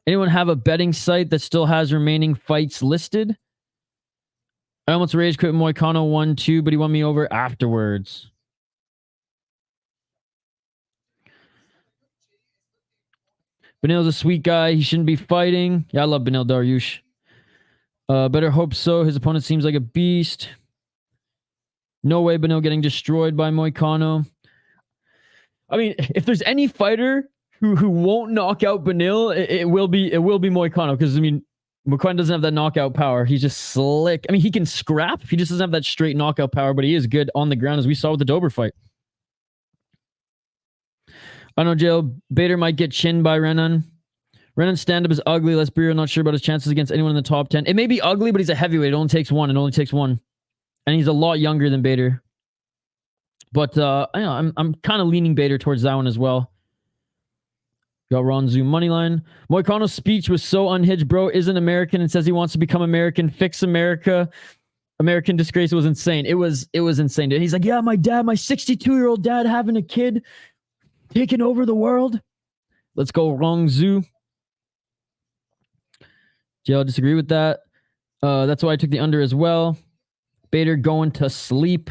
Anyone have a betting site that still has remaining fights listed? I almost rage quit Moicano 1-2, but he won me over afterwards. Benil's a sweet guy. He shouldn't be fighting. Yeah, I love Beneil Dariush. Better hope so. His opponent seems like a beast. No way Beneil getting destroyed by Moicano. I mean, if there's any fighter who won't knock out Beneil, it will be Moicano, because I mean, Moicano doesn't have that knockout power. He's just slick. I mean, he can scrap. He just doesn't have that straight knockout power, but he is good on the ground, as we saw with the Dober fight. I know Jail Bader might get chinned by Renan. Renan's stand-up is ugly. Let's be real. Not sure about his chances against anyone in the top 10. It may be ugly, but he's a heavyweight. It only takes one. It only takes one. And he's a lot younger than Bader. But I'm kind of leaning Bader towards that one as well. Got Rongzhu moneyline. Moicano's speech was so unhinged, bro. Isn't American and says he wants to become American. Fix America. American disgrace. Was insane. It was insane. Dude. He's like, yeah, my 62-year-old dad having a kid, taking over the world. Let's go, Rongzhu. Jill, disagree with that. That's why I took the under as well. Bader going to sleep.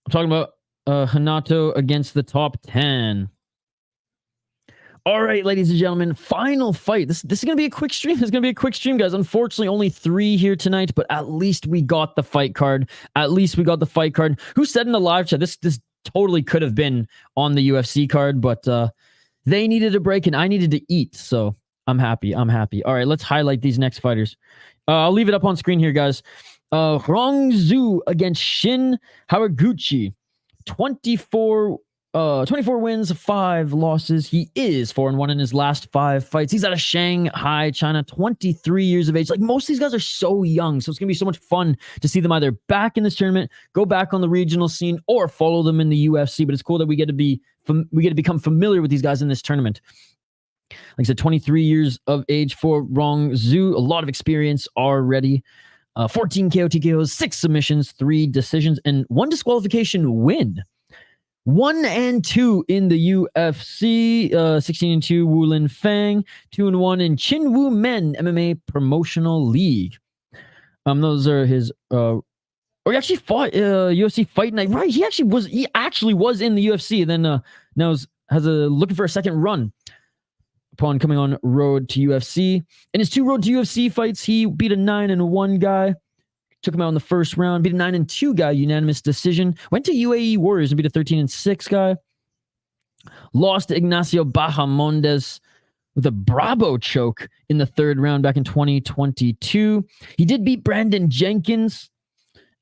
I'm talking about Hanato against the top 10. All right, ladies and gentlemen, final fight. This is going to be a quick stream. It's going to be a quick stream, guys. Unfortunately, only 3 here tonight, but at least we got the fight card. Who said in the live chat, this totally could have been on the UFC card, but they needed a break and I needed to eat, so I'm happy. All right, let's highlight these next fighters. I'll leave it up on screen here, guys. Rongzhu against Shin Haraguchi. 24 wins, 5 losses. He is 4-1 in his last 5 fights. He's out of Shanghai, China, 23 years of age. Like, most of these guys are so young, so it's going to be so much fun to see them either back in this tournament, go back on the regional scene, or follow them in the UFC. But it's cool that we get to become familiar with these guys in this tournament. Like I said, 23 years of age for Rongzhu. A lot of experience already. 14 KO TKOs, 6 submissions, 3 decisions, and 1 disqualification win. 1-2 in the UFC. 16-2 Wulin Fang. 2-1 in Chinwoo Men MMA Promotional League. Those are his. He actually fought UFC Fight Night. Right, he actually was in the UFC. Then now has looking for a second run. Upon coming on road to UFC. In his 2 road to UFC fights, he beat a 9-1 guy. Took him out in the first round. Beat a 9-2 guy, unanimous decision. Went to UAE Warriors and beat a 13-6 guy. Lost to Ignacio Bahamondes with a Bravo choke in the 3rd round back in 2022. He did beat Brandon Jenkins,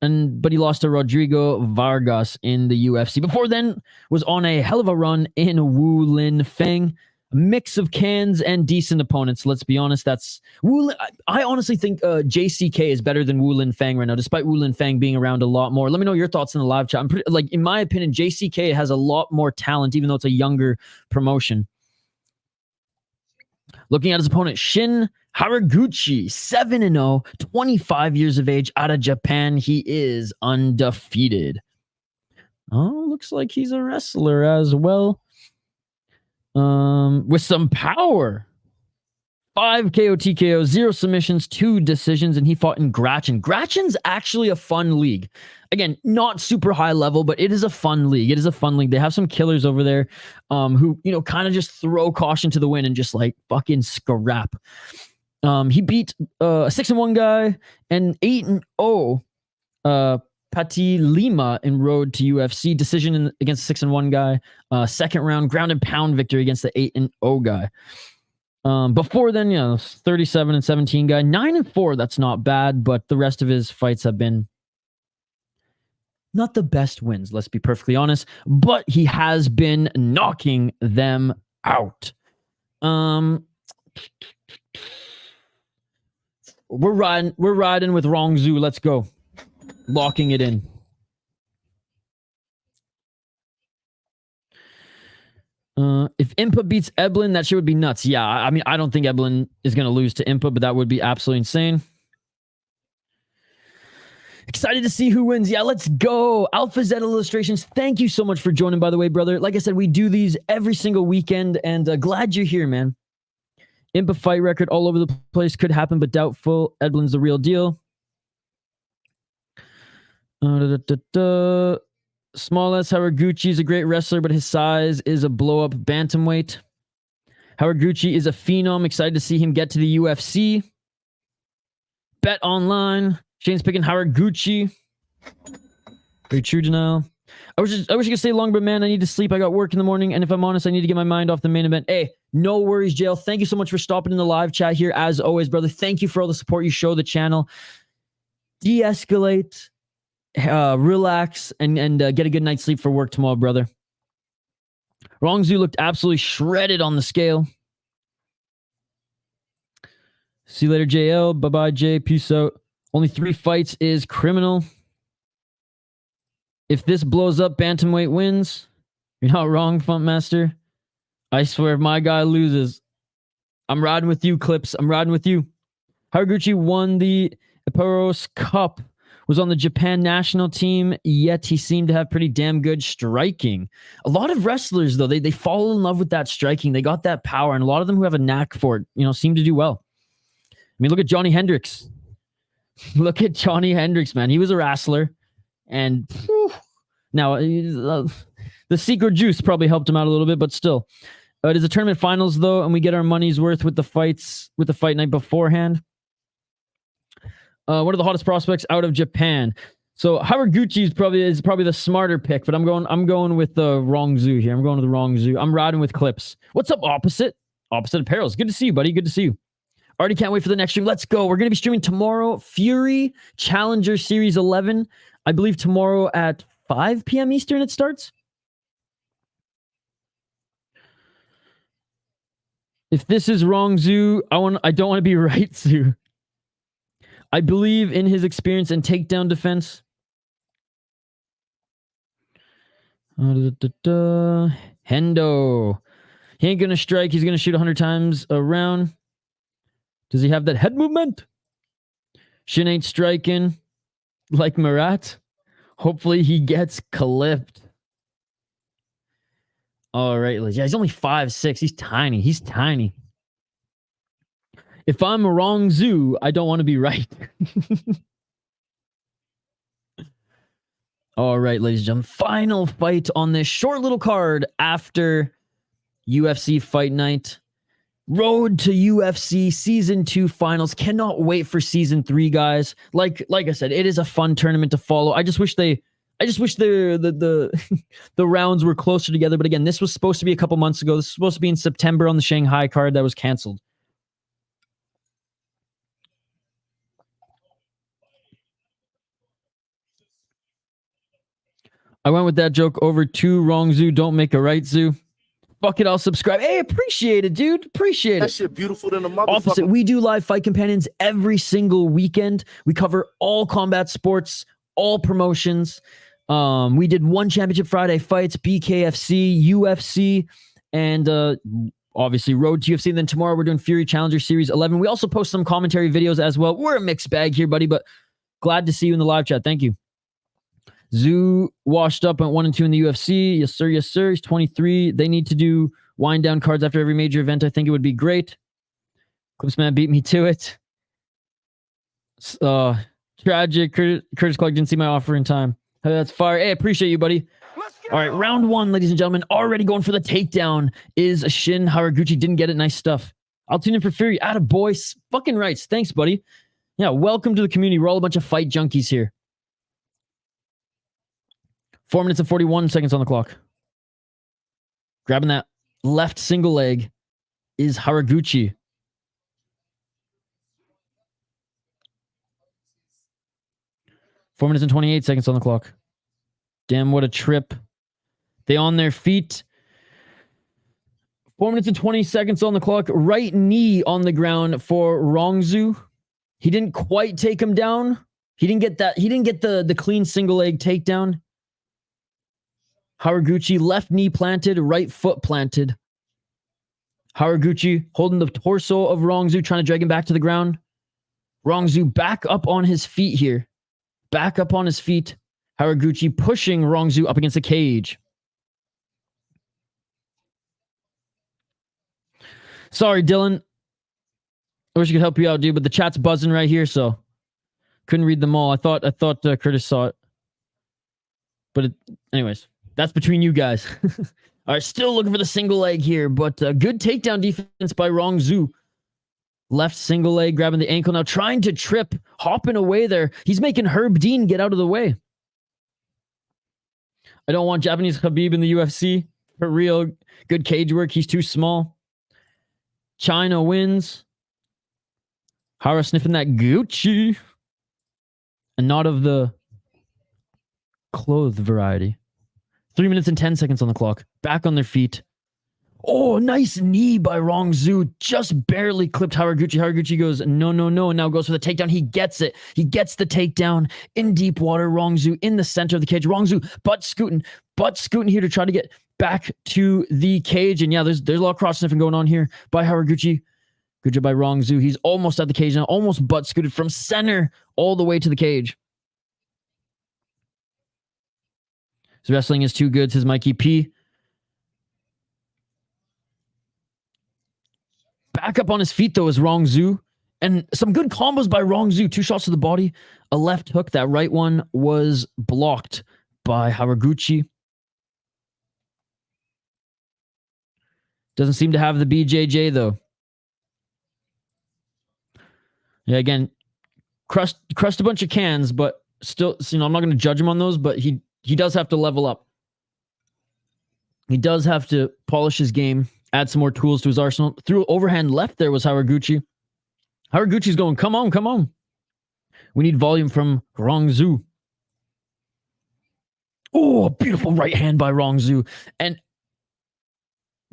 but he lost to Rodrigo Vargas in the UFC. Before then, was on a hell of a run in Wulin Fang. A mix of cans and decent opponents. Let's be honest. That's Wulin. I honestly think JCK is better than Wulin Fang right now, despite Wulin Fang being around a lot more. Let me know your thoughts in the live chat. In my opinion, JCK has a lot more talent, even though it's a younger promotion. Looking at his opponent, Shin Haraguchi, 7-0, 25 years of age, out of Japan. He is undefeated. Oh, looks like he's a wrestler as well. With some power. 5 KO TKO, 0 submissions, 2 decisions, and he fought in Gratchen. Gratchen's actually a fun league. Again, not super high level, but it is a fun league. They have some killers over there who, kind of just throw caution to the wind and just like fucking scrap. He beat a 6-1 guy and 8-0 Pati Lima in road to UFC. Decision against 6-1 guy. 2nd round ground and pound victory against the 8-0 guy. Before then, 37-17 guy. 9-4, that's not bad, but the rest of his fights have been not the best wins, let's be perfectly honest. But he has been knocking them out. We're riding with Rongzhu. Let's go. Locking it in. If Impa beats Eblin, that shit would be nuts. Yeah, I mean, I don't think Eblin is going to lose to Impa, but that would be absolutely insane. Excited to see who wins. Yeah, let's go. Alpha Z Illustrations, thank you so much for joining, by the way, brother. Like I said, we do these every single weekend, and glad you're here, man. Impa fight record all over the place. Could happen, but doubtful. Edlin's the real deal. Small S. Haraguchi is a great wrestler, but his size is a blow-up bantamweight. Haraguchi is a phenom. Excited to see him get to the UFC. Bet online. Shane's picking Haraguchi. Very true denial. I wish you could stay longer, but man, I need to sleep. I got work in the morning, and if I'm honest, I need to get my mind off the main event. Hey, no worries, Jail. Thank you so much for stopping in the live chat here, as always, brother. Thank you for all the support you show the channel. De-escalate, relax, and get a good night's sleep for work tomorrow, brother. Rongzhu looked absolutely shredded on the scale. See you later, JL. Bye-bye, Jay. Peace out. Only 3 fights is criminal. If this blows up, bantamweight wins. You're not wrong, Funkmaster. I swear, if my guy loses, I'm riding with you, Clips. I'm riding with you. Haraguchi won the Eperos Cup, was on the Japan national team, yet he seemed to have pretty damn good striking. A lot of wrestlers, though, they fall in love with that striking. They got that power, and a lot of them who have a knack for it, seem to do well. I mean, look at Johnny Hendricks. Look at Johnny Hendricks, man. He was a wrestler. And now the secret juice probably helped him out a little bit, but still. It is a tournament finals, though, and we get our money's worth with the fights, with the fight night beforehand. One of the hottest prospects out of Japan. So Haraguchi is probably the smarter pick, but I'm going with the Rongzhu here. I'm going with the Rongzhu. I'm riding with Clips. What's up, Opposite? Opposite Apparels. Good to see you, buddy. Good to see you. Already can't wait for the next stream. Let's go. We're going to be streaming tomorrow. Fury Challenger Series 11. I believe tomorrow at 5 p.m. Eastern it starts. If this is Rongzhu, I don't want to be right, Sue. I believe in his experience and takedown defense. Hendo. He ain't going to strike. He's going to shoot 100 times around. Does he have that head movement? Shin ain't striking like Marat. Hopefully he gets clipped. All right, yeah, he's only 5'6". He's tiny. He's tiny. If I'm a Rongzhu, I don't want to be right. All right, ladies and gentlemen. Final fight on this short little card after UFC Fight Night. Road to UFC Season 2 finals. Cannot wait for Season 3, guys. Like I said, it is a fun tournament to follow. I just wish the rounds were closer together. But again, this was supposed to be a couple months ago. This was supposed to be in September on the Shanghai card that was canceled. I went with that joke over to Rongzhu. Don't make a right zoo. Fuck it, I'll subscribe. Hey, appreciate it, dude. Appreciate it. That shit beautiful than a motherfucker. Opposite, we do live fight companions every single weekend. We cover all combat sports, all promotions. We did one Championship Friday fights, BKFC, UFC, and obviously Road to UFC. And then tomorrow we're doing Fury Challenger Series 11. We also post some commentary videos as well. We're a mixed bag here, buddy, but glad to see you in the live chat. Thank you. Zoo washed up at 1 and 2 in the UFC. Yes, sir. Yes, sir. He's 23. They need to do wind down cards after every major event. I think it would be great. Clipsman beat me to it. Tragic. Curtis Clark didn't see my offer in time. Hey, that's fire. Hey, appreciate you, buddy. All right, round 1, ladies and gentlemen. Already going for the takedown is Shin. Haraguchi didn't get it. Nice stuff. I'll tune in for Fury. Attaboy. Fucking rights. Thanks, buddy. Yeah, welcome to the community. We're all a bunch of fight junkies here. 4 minutes and 41 seconds on the clock. Grabbing that left single leg is Haraguchi. Four minutes and 28 seconds on the clock. Damn, what a trip. They on their feet. 4 minutes and 20 seconds on the clock. Right knee on the ground for Rongzhu. He didn't quite take him down. He didn't get that. He didn't get the clean single leg takedown. Haraguchi, left knee planted, right foot planted. Haraguchi holding the torso of Rongzhu, trying to drag him back to the ground. Rongzhu back up on his feet here. Back up on his feet. Haraguchi pushing Rongzhu up against the cage. Sorry, Dylan. I wish I could help you out, dude, but the chat's buzzing right here, so couldn't read them all. I thought Curtis saw it. But anyways, that's between you guys. All right, still looking for the single leg here, but good takedown defense by Rongzhu. Left single leg, grabbing the ankle now, trying to trip, hopping away there. He's making Herb Dean get out of the way. I don't want Japanese Khabib in the UFC. For real, good cage work. He's too small. China wins. Hara sniffing that Gucci. And not of the clothed variety. 3 minutes and 10 seconds on the clock. Back on their feet. Oh, nice knee by Rongzhu. Just barely clipped Haraguchi. Haraguchi goes, no, no, no, and now goes for the takedown. He gets it. He gets the takedown in deep water. Rongzhu in the center of the cage. Rongzhu butt scooting here to try to get back to the cage. And yeah, there's a lot of cross sniffing going on here by Haraguchi. Good job by Rongzhu. He's almost at the cage now. Almost butt scooted from center all the way to the cage. His wrestling is too good, says Mikey P. Back up on his feet, though, is Rongzhu. And some good combos by Rongzhu. 2 shots to the body. A left hook. That right one was blocked by Haraguchi. Doesn't seem to have the BJJ, though. Yeah, again, crushed a bunch of cans, but still, I'm not going to judge him on those, but he does have to level up. He does have to polish his game, add some more tools to his arsenal. Through overhand left there was Haraguchi. Haraguchi's going, come on, come on. We need volume from Rongzhu. Oh, beautiful right hand by Rongzhu. And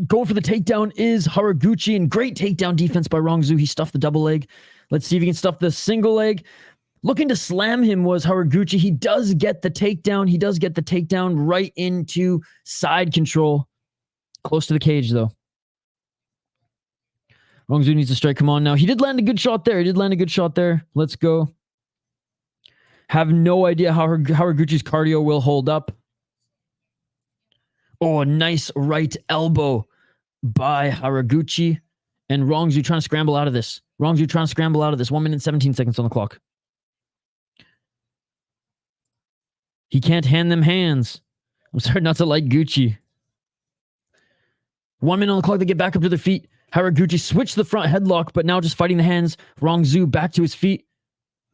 going for the takedown is Haraguchi, and great takedown defense by Rongzhu. He stuffed the double leg. Let's see if he can stuff the single leg. Looking to slam him was Haraguchi. He does get the takedown. He does get the takedown right into side control. Close to the cage, though. Rongzhu needs to strike. Come on now. He did land a good shot there. Let's go. Have no idea how Haraguchi's cardio will hold up. Oh, a nice right elbow by Haraguchi. And Rongzhu trying to scramble out of this. 1 minute 17 seconds on the clock. He can't hand them hands. I'm starting not to like Gucci. 1 minute on the clock. They get back up to their feet. Haraguchi switched the front headlock, but now just fighting the hands. Rongzhu back to his feet.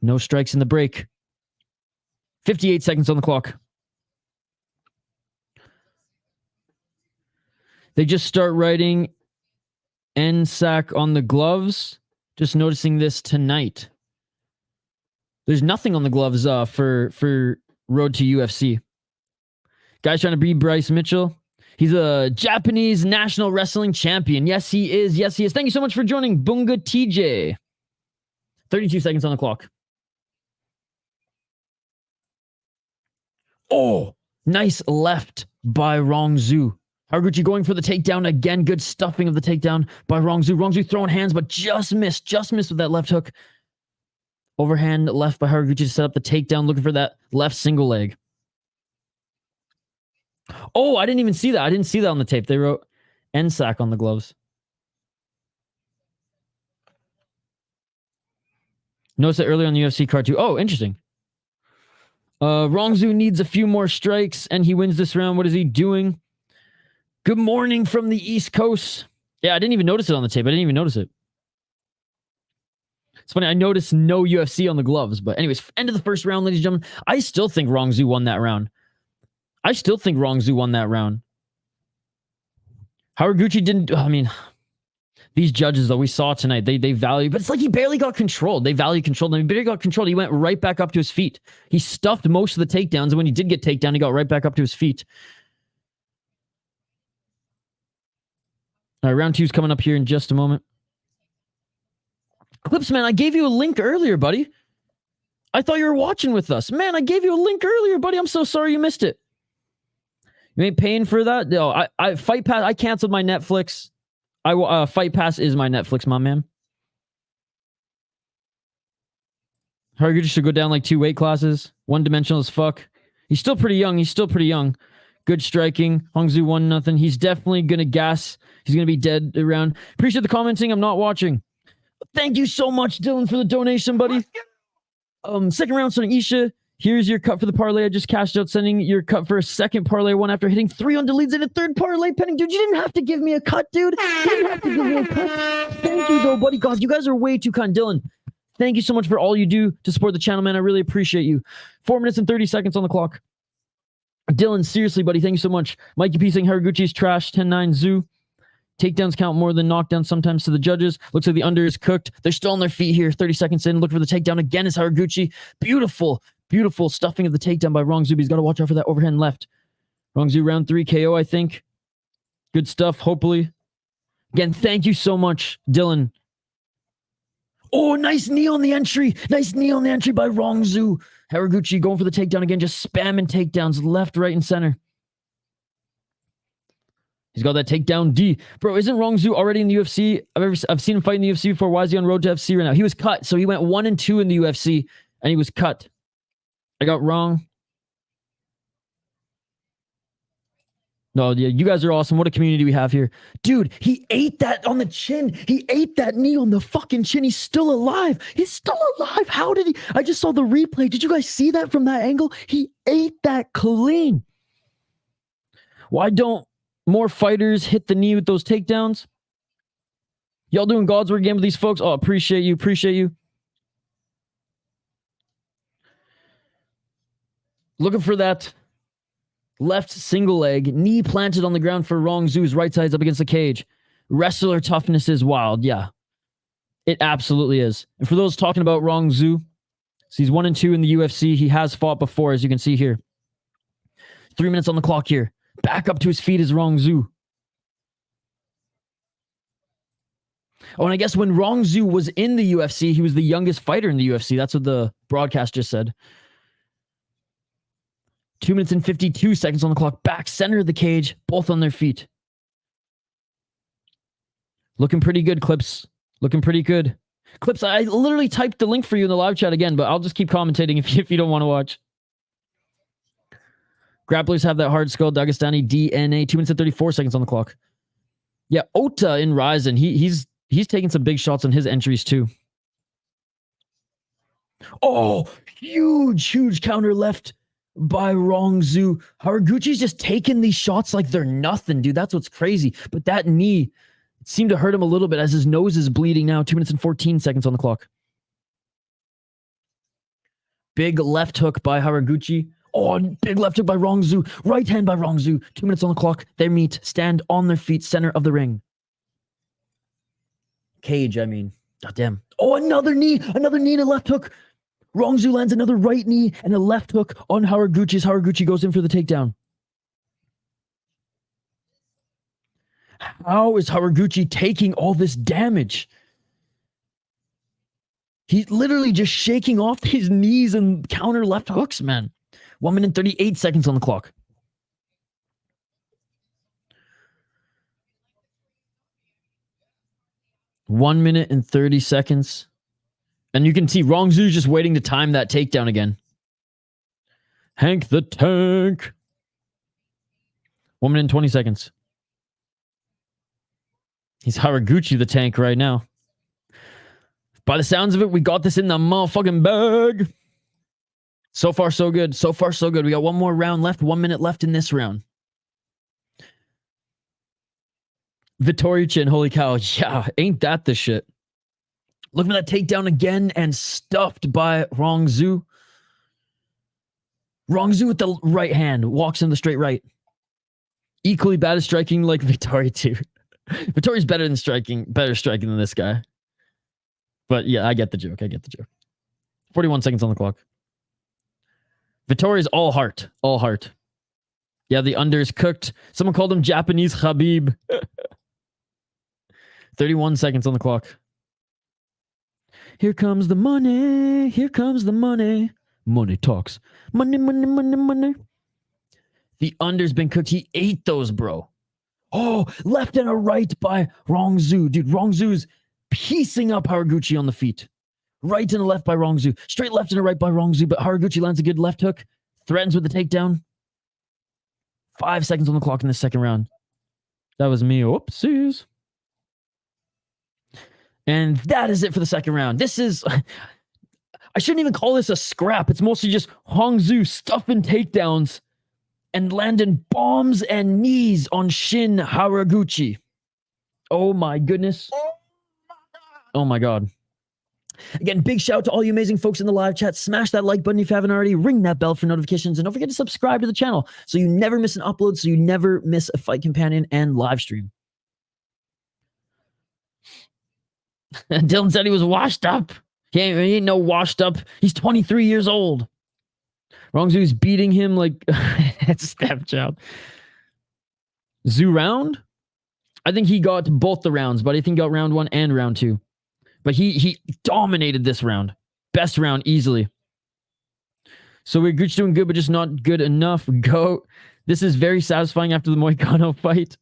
No strikes in the break. 58 seconds on the clock. They just start writing NSAC on the gloves. Just noticing this tonight. There's nothing on the gloves for Road to UFC. Guy's trying to beat Bryce Mitchell. He's a Japanese national wrestling champion. Yes, he is. Yes, he is. Thank you so much for joining, Bunga TJ. 32 seconds on the clock. Oh, nice left by Rongzhu. Haraguchi going for the takedown again. Good stuffing of the takedown by Rongzhu. Rongzhu throwing hands, but just missed with that left hook. Overhand left by Haraguchi to set up the takedown, looking for that left single leg. Oh, I didn't even see that. I didn't see that on the tape. They wrote NSAC on the gloves. Notice it earlier on the UFC card too. Oh, interesting. Rongzhu needs a few more strikes, and he wins this round. What is he doing? Good morning from the East Coast. Yeah, I didn't even notice it on the tape. It's funny, I noticed no UFC on the gloves. But anyways, end of the first round, ladies and gentlemen. I still think Rongzhu won that round. Haraguchi didn't... I mean, these judges, though, we saw tonight, they value... But it's like he barely got controlled. They value controlled. He barely got controlled. He went right back up to his feet. He stuffed most of the takedowns, and when he did get takedown, he got right back up to his feet. All right, round 2's coming up here in just a moment. Clips, man, I gave you a link earlier, buddy. I thought you were watching with us. Man, I gave you a link earlier, buddy. I'm so sorry you missed it. You ain't paying for that? No, I Fight Pass, I canceled my Netflix. Fight Pass is my Netflix, my man. Haraguchi should go down like 2 weight classes. One-dimensional as fuck. He's still pretty young. Good striking. Rongzhu 1-0. He's definitely going to gas. He's going to be dead around. Appreciate the commenting. I'm not watching. Thank you so much, Dylan, for the donation, buddy. Second round, starting Isha. Here's your cut for the parlay. I just cashed out, sending your cut for a second parlay one after hitting 3 on leads and a third parlay pending. Dude, you didn't have to give me a cut, dude. You didn't have to give me a cut. Thank you, though, buddy. God, you guys are way too kind. Dylan, thank you so much for all you do to support the channel, man. I really appreciate you. 4 minutes and 30 seconds on the clock. Dylan, seriously, buddy, thank you so much. Mikey P saying Haraguchi's trash, 10-9 Zoo. Takedowns count more than knockdowns sometimes to the judges. Looks like the under is cooked. They're still on their feet here. 30 seconds in. Look for the takedown again. Is Haraguchi. Beautiful, beautiful stuffing of the takedown by Rongzhu. He's got to watch out for that overhand left. Rongzhu round 3 KO, I think. Good stuff, hopefully. Again, thank you so much, Dylan. Oh, nice knee on the entry. Nice knee on the entry by Rongzhu. Haraguchi going for the takedown again. Just spamming takedowns left, right, and center. He's got that takedown D. Bro, isn't Rongzhu already in the UFC? I've seen him fight in the UFC before. Why is he on road to FC right now? He was cut. So he went 1-2 in the UFC and he was cut. I got wrong. No, yeah, you guys are awesome. What a community we have here. Dude, he ate that on the chin. He ate that knee on the fucking chin. He's still alive. He's still alive. How did he? I just saw the replay. Did you guys see that from that angle? He ate that clean. Why don't more fighters hit the knee with those takedowns? Y'all doing God's word game with these folks? Oh, appreciate you. Appreciate you. Looking for that left single leg, knee planted on the ground for Rongzhu's right side's up against the cage. Wrestler toughness is wild. Yeah, it absolutely is. And for those talking about Rongzhu, so he's 1-2 in the UFC. He has fought before, as you can see here. 3 minutes on the clock here. Back up to his feet is Rongzhu. Oh, and I guess when Rongzhu was in the UFC, he was the youngest fighter in the UFC. That's what the broadcast just said. 2 minutes and 52 seconds on the clock. Back center of the cage, both on their feet. Looking pretty good, Clips. Looking pretty good. Clips, I literally typed the link for you in the live chat again, but I'll just keep commentating if you don't want to watch. Grapplers have that hard skull, Dagestani DNA. 2 minutes and 34 seconds on the clock. Yeah, Ota in Ryzen. He's taking some big shots on his entries too. Oh, huge counter left by Rongzhu. Haraguchi's just taking these shots like they're nothing, dude. That's what's crazy. But that knee seemed to hurt him a little bit as his nose is bleeding now. 2 minutes and 14 seconds on the clock. Big left hook by Haraguchi. Oh, big left hook by Rongzhu. Right hand by Rongzhu. 2 minutes on the clock. They meet. Stand on their feet. Center of the ring. Cage, I mean. God damn. Oh, another knee. Another knee and a left hook. Rongzhu lands another right knee and a left hook on Haraguchi as Haraguchi goes in for the takedown. How is Haraguchi taking all this damage? He's literally just shaking off his knees and counter left hooks, man. 1 minute and 38 seconds on the clock. One minute and 30 seconds. And you can see Rongzhu just waiting to time that takedown again. Hank the Tank. 1 minute and 20 seconds. He's Haraguchi the Tank right now. By the sounds of it, we got this in the motherfucking bag. So far, so good. So far, so good. We got one more round left. 1 minute left in this round. Vittori Chin, holy cow. Yeah, ain't that the shit. Looking at that takedown again and stuffed by Rongzhu. Rongzhu with the right hand. Walks in the straight right. Equally bad at striking like Vittori too. Vittori's better striking than this guy. But yeah, I get the joke. 41 seconds on the clock. Vittori's all heart. All heart. Yeah, the under is cooked. Someone called him Japanese Khabib. 31 seconds on the clock. Here comes the money. Here comes the money. Money talks. Money. The under's been cooked. He ate those, bro. Oh, left and a right by Rongzhu. Dude, Rongzhu's piecing up Haraguchi on the feet. Right and a left by Rongzhu. Straight left and a right by Rongzhu, but Haraguchi lands a good left hook. Threatens with the takedown. 5 seconds on the clock in the second round. That was me. Oopsies. And that is it for the second round. This is... I shouldn't even call this a scrap. It's mostly just Rongzhu stuffing takedowns and landing bombs and knees on Shin Haraguchi. Oh my goodness. Oh my God. Again, big shout out to all you amazing folks in the live chat. Smash that like button if you haven't already. Ring that bell for notifications. And don't forget to subscribe to the channel so you never miss an upload, so you never miss a fight companion and live stream. Dylan said he was washed up. He ain't no washed up. He's 23 years old. Rongzhu's beating him like stepchild. Zoo round? I think he got both the rounds, but I think he got round 1 and round 2. But he dominated this round. Best round easily. So we're doing good, but just not good enough. Go. This is very satisfying after the Moicano fight.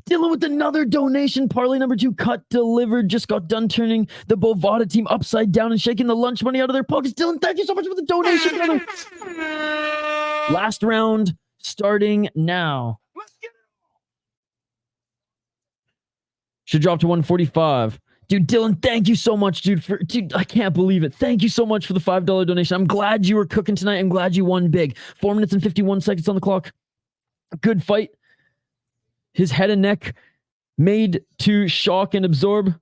Dylan with another donation. Parlay number 2 cut delivered. Just got done turning the Bovada team upside down and shaking the lunch money out of their pockets. Dylan, thank you so much for the donation, brother. Last round starting now. Should drop to 145. Dude, Dylan, thank you so much, dude. Dude, I can't believe it. Thank you so much for the $5 donation. I'm glad you were cooking tonight. I'm glad you won big. 4 minutes and 51 seconds on the clock. Good fight. His head and neck made to shock and absorb.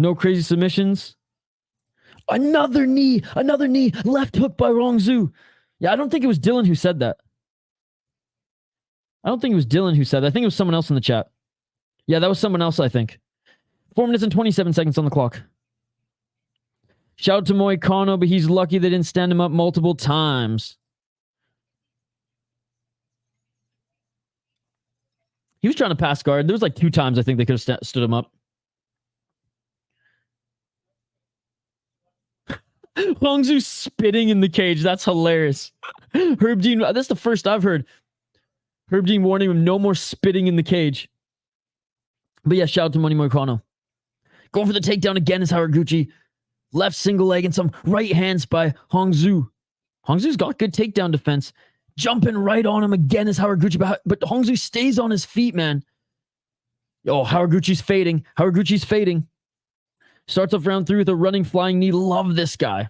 No crazy submissions. Another knee. Left hook by Rongzhu. Yeah, I don't think it was Dylan who said that. I think it was someone else in the chat. Yeah, that was someone else, I think. 4 minutes and 27 seconds on the clock. Shout out to Moicano, but he's lucky they didn't stand him up multiple times. He was trying to pass guard. There was like 2 times I think they could have stood him up. Rongzhu spitting in the cage. That's hilarious. Herb Dean, that's the first I've heard. Herb Dean warning him no more spitting in the cage. But yeah, shout out to Money Moicano. Going for the takedown again is Haraguchi. Left single leg and some right hands by Rongzhu. Hongzu's got good takedown defense. Jumping right on him again is Haraguchi. But Rongzhu stays on his feet, man. Oh, Haraguchi's fading. Starts off round 3 with a running flying knee. Love this guy.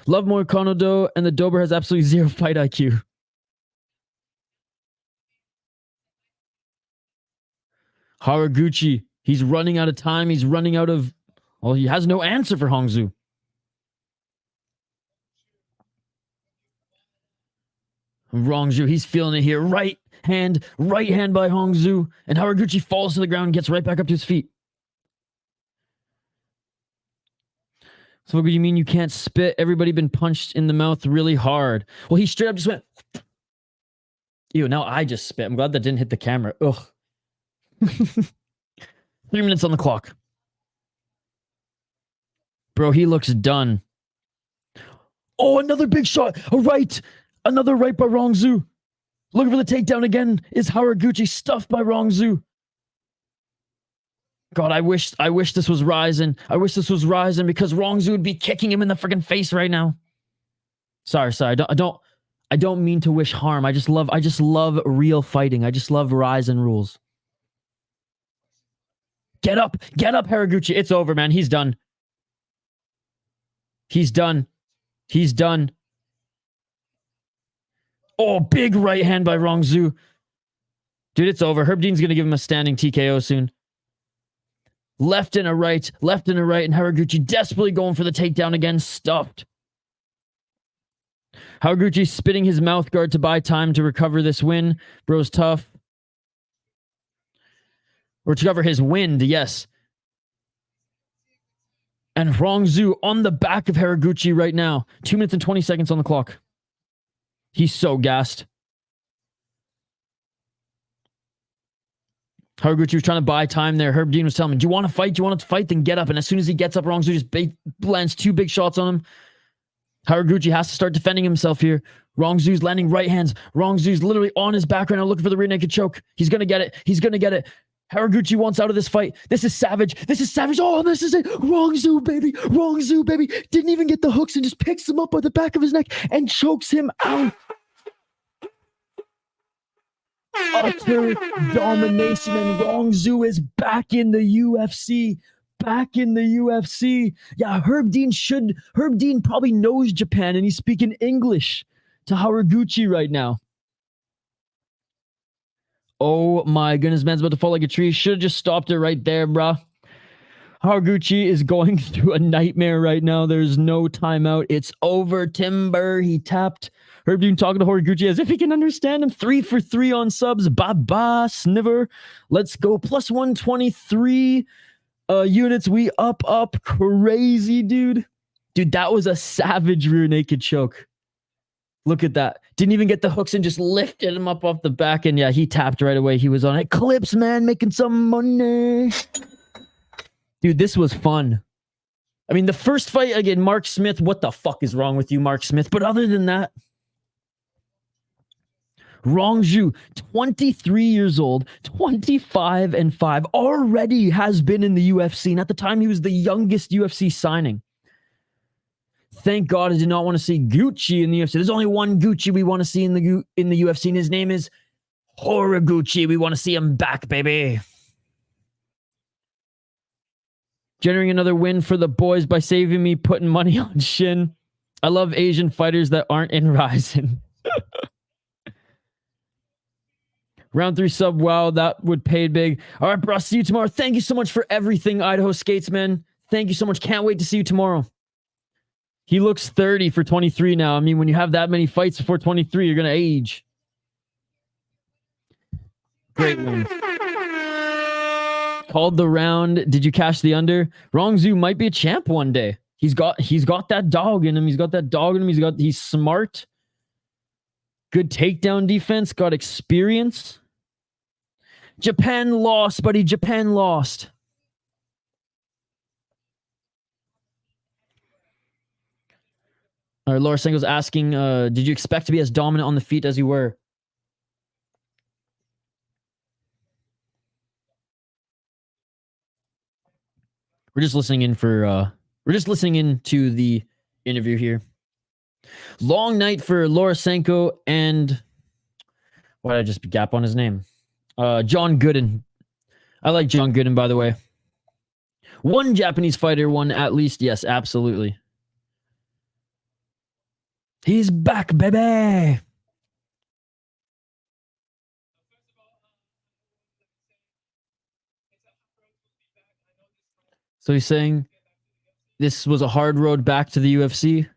Love Moicano though, and the Dober has absolutely 0 fight IQ. Haraguchi, he's running out of time. He's running out of... Well, he has no answer for Rongzhu. Rongzhu, he's feeling it here. Right hand by Rongzhu. And Haraguchi falls to the ground and gets right back up to his feet. So what do you mean you can't spit? Everybody been punched in the mouth really hard. Well, he straight up just went... Ew, now I just spit. I'm glad that didn't hit the camera. Ugh. 3 minutes on the clock. Bro, he looks done. Oh, another big shot. Another right by Rongzhu. Looking for the takedown again is Haraguchi, stuffed by Rongzhu. God, I wish this was Ryzen. Because Rongzhu would be kicking him in the freaking face right now. Sorry. I don't mean to wish harm. I just love real fighting. I just love Ryzen rules. Get up, Haraguchi. It's over, man. He's done. Oh, big right hand by Rongzhu. Dude, it's over. Herb Dean's going to give him a standing TKO soon. Left and a right, and Haraguchi desperately going for the takedown again, stuffed. Haraguchi spitting his mouth guard to buy time to recover this win. Bro's tough. Or to cover his wind, yes. And Rongzhu on the back of Haraguchi right now. 2 minutes and 20 seconds on the clock. He's so gassed. Haraguchi was trying to buy time there. Herb Dean was telling him, do you want to fight? Then get up. And as soon as he gets up, Rongzhu just lands 2 big shots on him. Haraguchi has to start defending himself here. Rongzhu's landing right hands. Rongzhu's literally on his back right now looking for the rear naked choke. He's going to get it. He's going to get it. Haraguchi wants out of this fight. This is savage. This is savage. Oh, this is it. Rongzhu, baby. Rongzhu, baby. Didn't even get the hooks and just picks him up by the back of his neck and chokes him out. Utter domination, and Rongzhu is back in the UFC. Back in the UFC. Yeah, Herb Dean probably knows Japan, and he's speaking English to Haraguchi right now. Oh my goodness, man's about to fall like a tree. Should have just stopped it right there, bruh. Haraguchi is going through a nightmare right now. There's no timeout. It's over, Timber. He tapped. Herb Dean talking to Haraguchi as if he can understand him. 3 for 3 on subs. Baba, Sniver. Let's go. Plus 123 units. We up. Crazy, dude. Dude, that was a savage rear naked choke. Look at that. Didn't even get the hooks and just lifted him up off the back. And yeah, he tapped right away. He was on it. Clips, man, making some money. Dude, this was fun. I mean, the first fight, again, Mark Smith. What the fuck is wrong with you, Mark Smith? But other than that, Rongzhu, 23 years old, 25-5, already has been in the UFC. And at the time, he was the youngest UFC signing. Thank God I did not want to see Gucci in the UFC. There's only one Gucci we want to see in the UFC, and his name is Haraguchi. We want to see him back, baby. Generating another win for the boys by saving me putting money on Shin. I love Asian fighters that aren't in Ryzen. Round 3 sub. Wow, that would pay big. All right, bro. See you tomorrow. Thank you so much for everything, Idaho Skates, man. Thank you so much. Can't wait to see you tomorrow. He looks 30 for 23 now. I mean, when you have that many fights before 23, you're going to age. Great win. Called the round. Did you cash the under? Rongzhu might be a champ one day. He's got that dog in him. He's smart. Good takedown defense. Got experience. Japan lost, buddy. Japan lost. All right, Laura Sengo's asking, did you expect to be as dominant on the feet as you were? We're just listening in to the interview here. Long night for Lorosenko and why did I just gap on his name? John Gooden. I like John Gooden, by the way. One Japanese fighter won at least. Yes, absolutely. He's back, baby. So he's saying this was a hard road back to the UFC.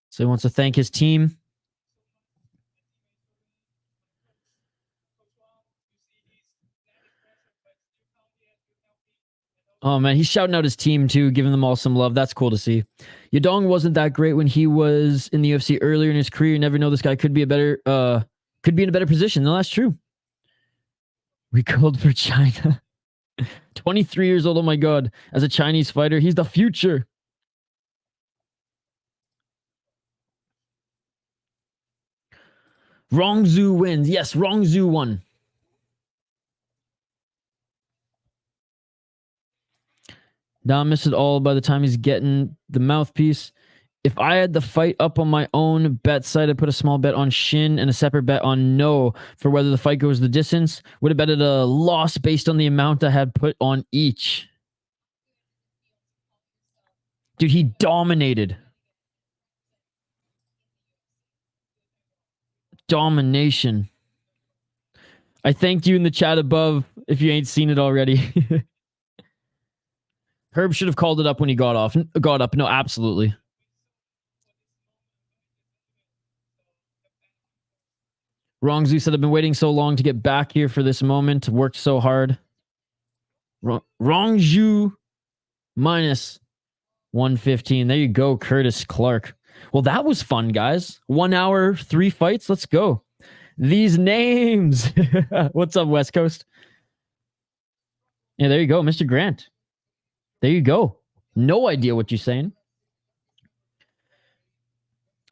So he wants to thank his team. Oh, man, he's shouting out his team, too, giving them all some love. That's cool to see. Yadong wasn't that great when he was in the UFC earlier in his career. You never know, this guy could be in a better position. No, that's true. We called for China. 23 years old, oh my God. As a Chinese fighter, he's the future. Rongzhu wins. Yes, Rongzhu won. Now I miss it all by the time he's getting the mouthpiece. If I had the fight up on my own bet site, I'd put a small bet on Shin and a separate bet on No for whether the fight goes the distance. Would have betted a loss based on the amount I had put on each. Dude, he dominated. Domination. I thanked you in the chat above if you ain't seen it already. Herb should have called it up when he got up. No, absolutely. Rongzhu said, I've been waiting so long to get back here for this moment. Worked so hard. Rongzhu minus 115. There you go, Curtis Clark. Well, that was fun, guys. 1 hour, 3 fights. Let's go. These names. What's up, West Coast? Yeah, there you go, Mr. Grant. There you go. No idea what you're saying.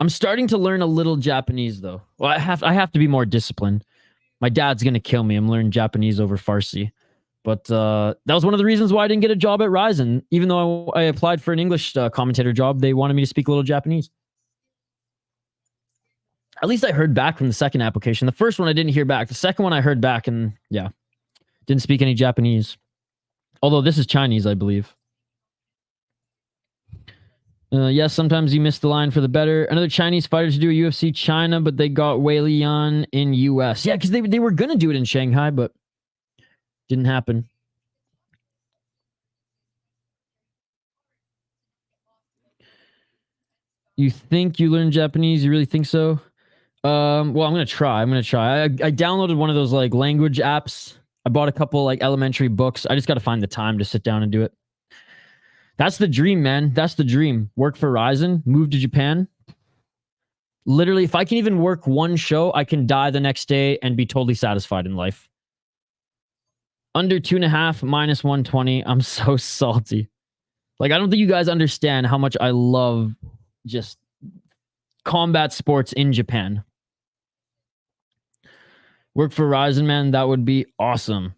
I'm starting to learn a little Japanese though. Well, I have to be more disciplined. My dad's gonna kill me. I'm learning Japanese over Farsi. But that was one of the reasons why I didn't get a job at Ryzen. Even though I applied for an English commentator job, they wanted me to speak a little Japanese. At least I heard back from the second application. The first one I didn't hear back. The second one I heard back and yeah, didn't speak any Japanese. Although this is Chinese, I believe. Yes, sometimes you miss the line for the better. Another Chinese fighter to do a UFC China, but they got Wei Lian in US. Yeah, because they were going to do it in Shanghai, but didn't happen. You think you learn Japanese? You really think so? Well, I'm going to try. I downloaded one of those like language apps. I bought a couple like elementary books. I just got to find the time to sit down and do it. That's the dream, man. That's the dream. Work for Ryzen, move to Japan. Literally, if I can even work one show, I can die the next day and be totally satisfied in life. Under 2.5, minus 120. I'm so salty. Like, I don't think you guys understand how much I love just combat sports in Japan. Work for Ryzen, man. That would be awesome.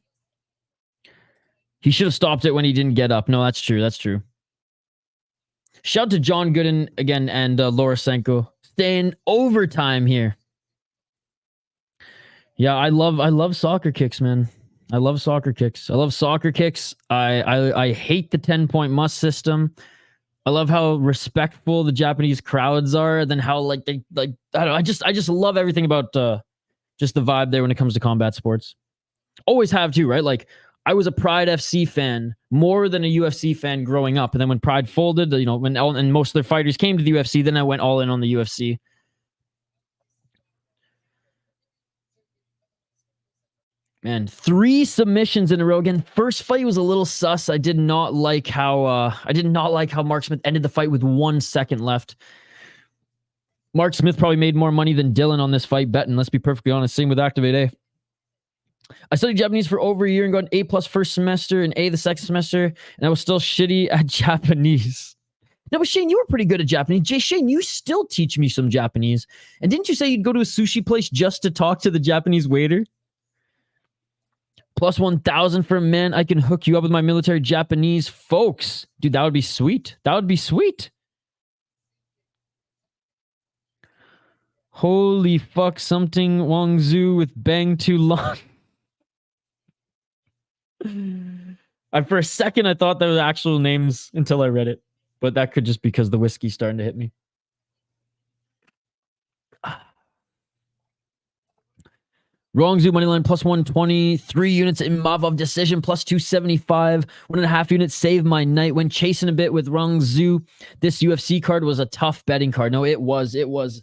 He should have stopped it when he didn't get up. No, that's true. That's true. Shout to John Gooden again and Lorosenko. Staying overtime here. Yeah, I love soccer kicks, man. I love soccer kicks. I hate the 10-point must system. I love how respectful the Japanese crowds are. Then how like they like I don't know. I just love everything about just the vibe there when it comes to combat sports. Always have too, right? Like I was a Pride FC fan more than a UFC fan growing up. And then when Pride folded, you know, and most of their fighters came to the UFC, then I went all in on the UFC. Man, 3 submissions in a row again. First fight was a little sus. I did not like how Mark Smith ended the fight with 1 second left. Mark Smith probably made more money than Dylan on this fight betting. Let's be perfectly honest. Same with Activate A. I studied Japanese for over a year and got an A+ first semester and A the second semester, and I was still shitty at Japanese. No, but Shane, you were pretty good at Japanese. Shane, you still teach me some Japanese. And didn't you say you'd go to a sushi place just to talk to the Japanese waiter? Plus 1,000 for a man. I can hook you up with my military Japanese folks. Dude, that would be sweet. That would be sweet. Holy fuck, something Rongzhu with bang too long. For a second, I thought they were actual names until I read it. But that could just be because the whiskey's starting to hit me. Rongzhu moneyline plus 120, 3 units in Mavov decision plus 275, 1.5 units saved my night. When chasing a bit with Rongzhu, this UFC card was a tough betting card. No, it was.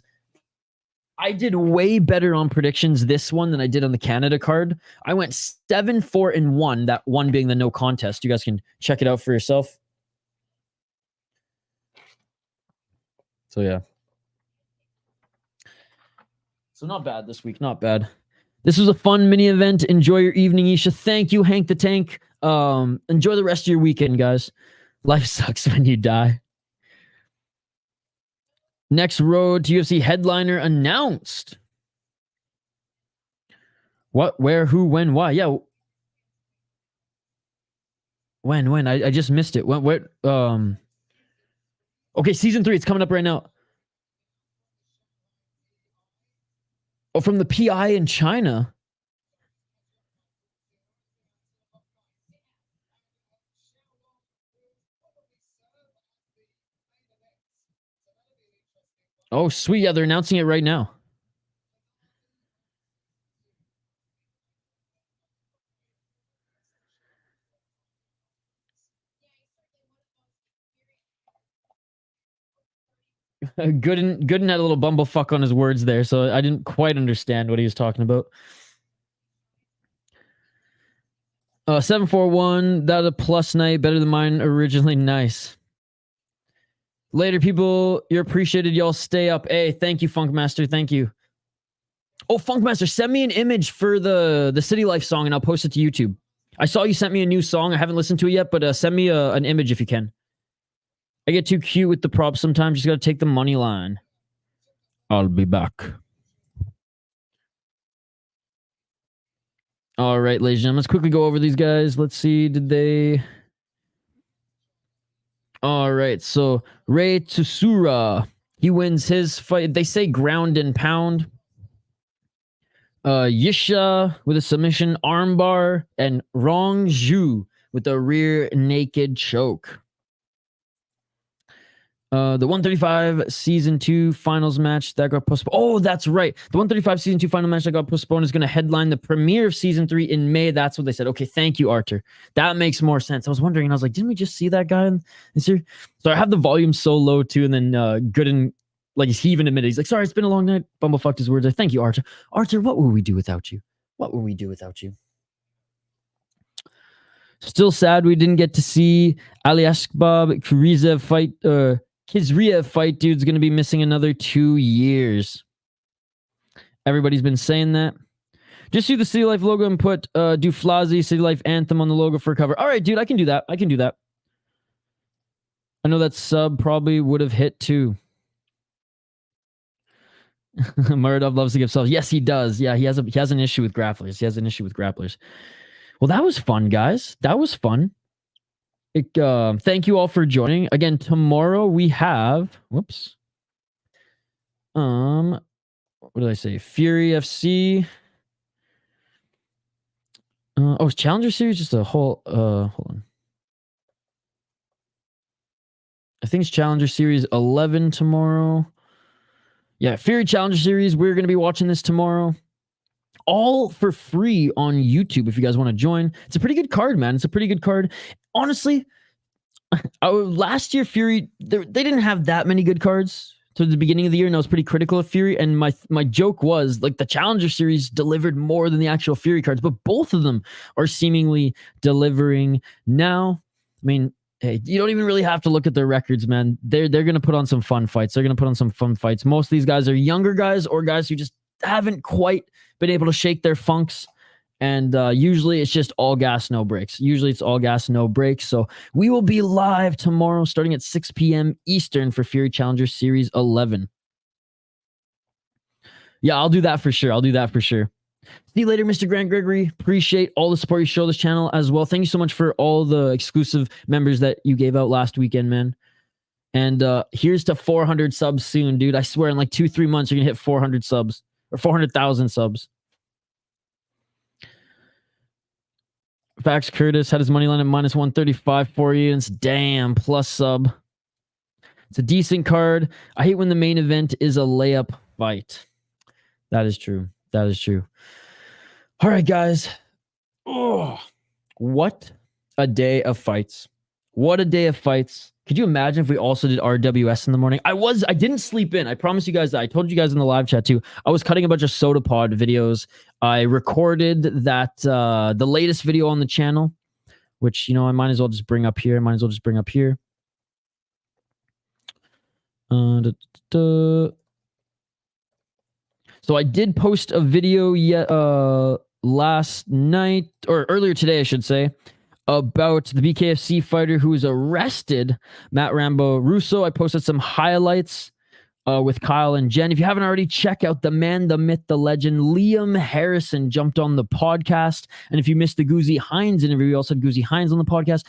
I did way better on predictions this one than I did on the Canada card. I went 7-4-1, that one being the no contest. You guys can check it out for yourself. So yeah. So not bad this week, not bad. This was a fun mini event. Enjoy your evening, Isha. Thank you, Hank the Tank. Enjoy the rest of your weekend, guys. Life sucks when you die. Next road to UFC headliner announced. What, where, who, when, why? Yeah. When? I just missed it. When, okay, season 3. It's coming up right now. Oh, from the PI in China. Oh, sweet. Yeah, they're announcing it right now. Gooden had a little bumblefuck on his words there, so I didn't quite understand what he was talking about. 741, that was a plus night, better than mine originally. Nice. Later, people. You're appreciated. Y'all stay up. Hey, thank you, Funkmaster. Thank you. Oh, Funkmaster, send me an image for the City Life song, and I'll post it to YouTube. I saw you sent me a new song. I haven't listened to it yet, but send me an image if you can. I get too cute with the props sometimes. Just got to take the money line. I'll be back. All right, ladies and gentlemen, let's quickly go over these guys. Let's see, did they... All right, so Rei Tsuruya, he wins his fight. They say ground and pound. Yizha with a submission armbar, and Rongzhu with a rear naked choke. The 135 Season 2 finals match that got postponed. Oh, that's right. The 135 Season 2 final match that got postponed is going to headline the premiere of Season 3 in May. That's what they said. Okay, thank you, Arthur. That makes more sense. I was wondering, and I was like, didn't we just see that guy in this year? So I have the volume so low, too, and then Gooden, like, he even admitted, he's like, sorry, it's been a long night. Bumble fucked his words. Thank you, Arthur. Arthur, what would we do without you? What would we do without you? Still sad we didn't get to see Aliashkbab Kurizev fight, Kizriev fight. Dude's going to be missing another 2 years. Everybody's been saying that. Just do the City Life logo and put Duflazi City Life Anthem on the logo for cover. All right, dude, I can do that. I can do that. I know that sub probably would have hit too. Muradov loves to give subs. Yes, he does. Yeah, he has an issue with grapplers. He has an issue with grapplers. Well, that was fun, guys. That was fun. Thank you all for joining. Again, tomorrow we have... Whoops. What did I say? Fury FC. Is Challenger Series just a whole... hold on. I think it's Challenger Series 11 tomorrow. Yeah, Fury Challenger Series. We're going to be watching this tomorrow. All for free on YouTube if you guys want to join. It's a pretty good card, man. It's a pretty good card. Honestly, last year, Fury, they didn't have that many good cards to the beginning of the year, and I was pretty critical of Fury. And my joke was, like, the Challenger Series delivered more than the actual Fury cards, but both of them are seemingly delivering now. I mean, hey, you don't even really have to look at their records, man. They're going to put on some fun fights. They're going to put on some fun fights. Most of these guys are younger guys or guys who just haven't quite been able to shake their funks. And usually it's just all gas, no brakes. Usually it's all gas, no brakes. So we will be live tomorrow starting at 6 p.m. Eastern for Fury Challenger Series 11. Yeah, I'll do that for sure. See you later, Mr. Grant Gregory. Appreciate all the support you show this channel as well. Thank you so much for all the exclusive members that you gave out last weekend, man. And here's to 400 subs soon, dude. I swear in like 2-3 months, you're going to hit 400 subs or 400,000 subs. Fax Curtis had his money line at minus 135 for you. And it's damn plus sub. It's a decent card. I hate when the main event is a layup fight. That is true. That is true. All right, guys. Oh, what a day of fights. What a day of fights. Could you imagine if we also did RWS in the morning? I didn't sleep in. I promise you guys that. I told you guys in the live chat too. I was cutting a bunch of Soda Pod videos. I recorded that, the latest video on the channel, which, you know, I might as well just bring up here. So I did post a video last night, or earlier today, I should say, about the BKFC fighter who was arrested, Matt Rambo Russo. I posted some highlights with Kyle and Jen. If you haven't already, check out the man, the myth, the legend. Liam Harrison jumped on the podcast. And if you missed the Goozy Hines interview, we also had Goozy Hines on the podcast.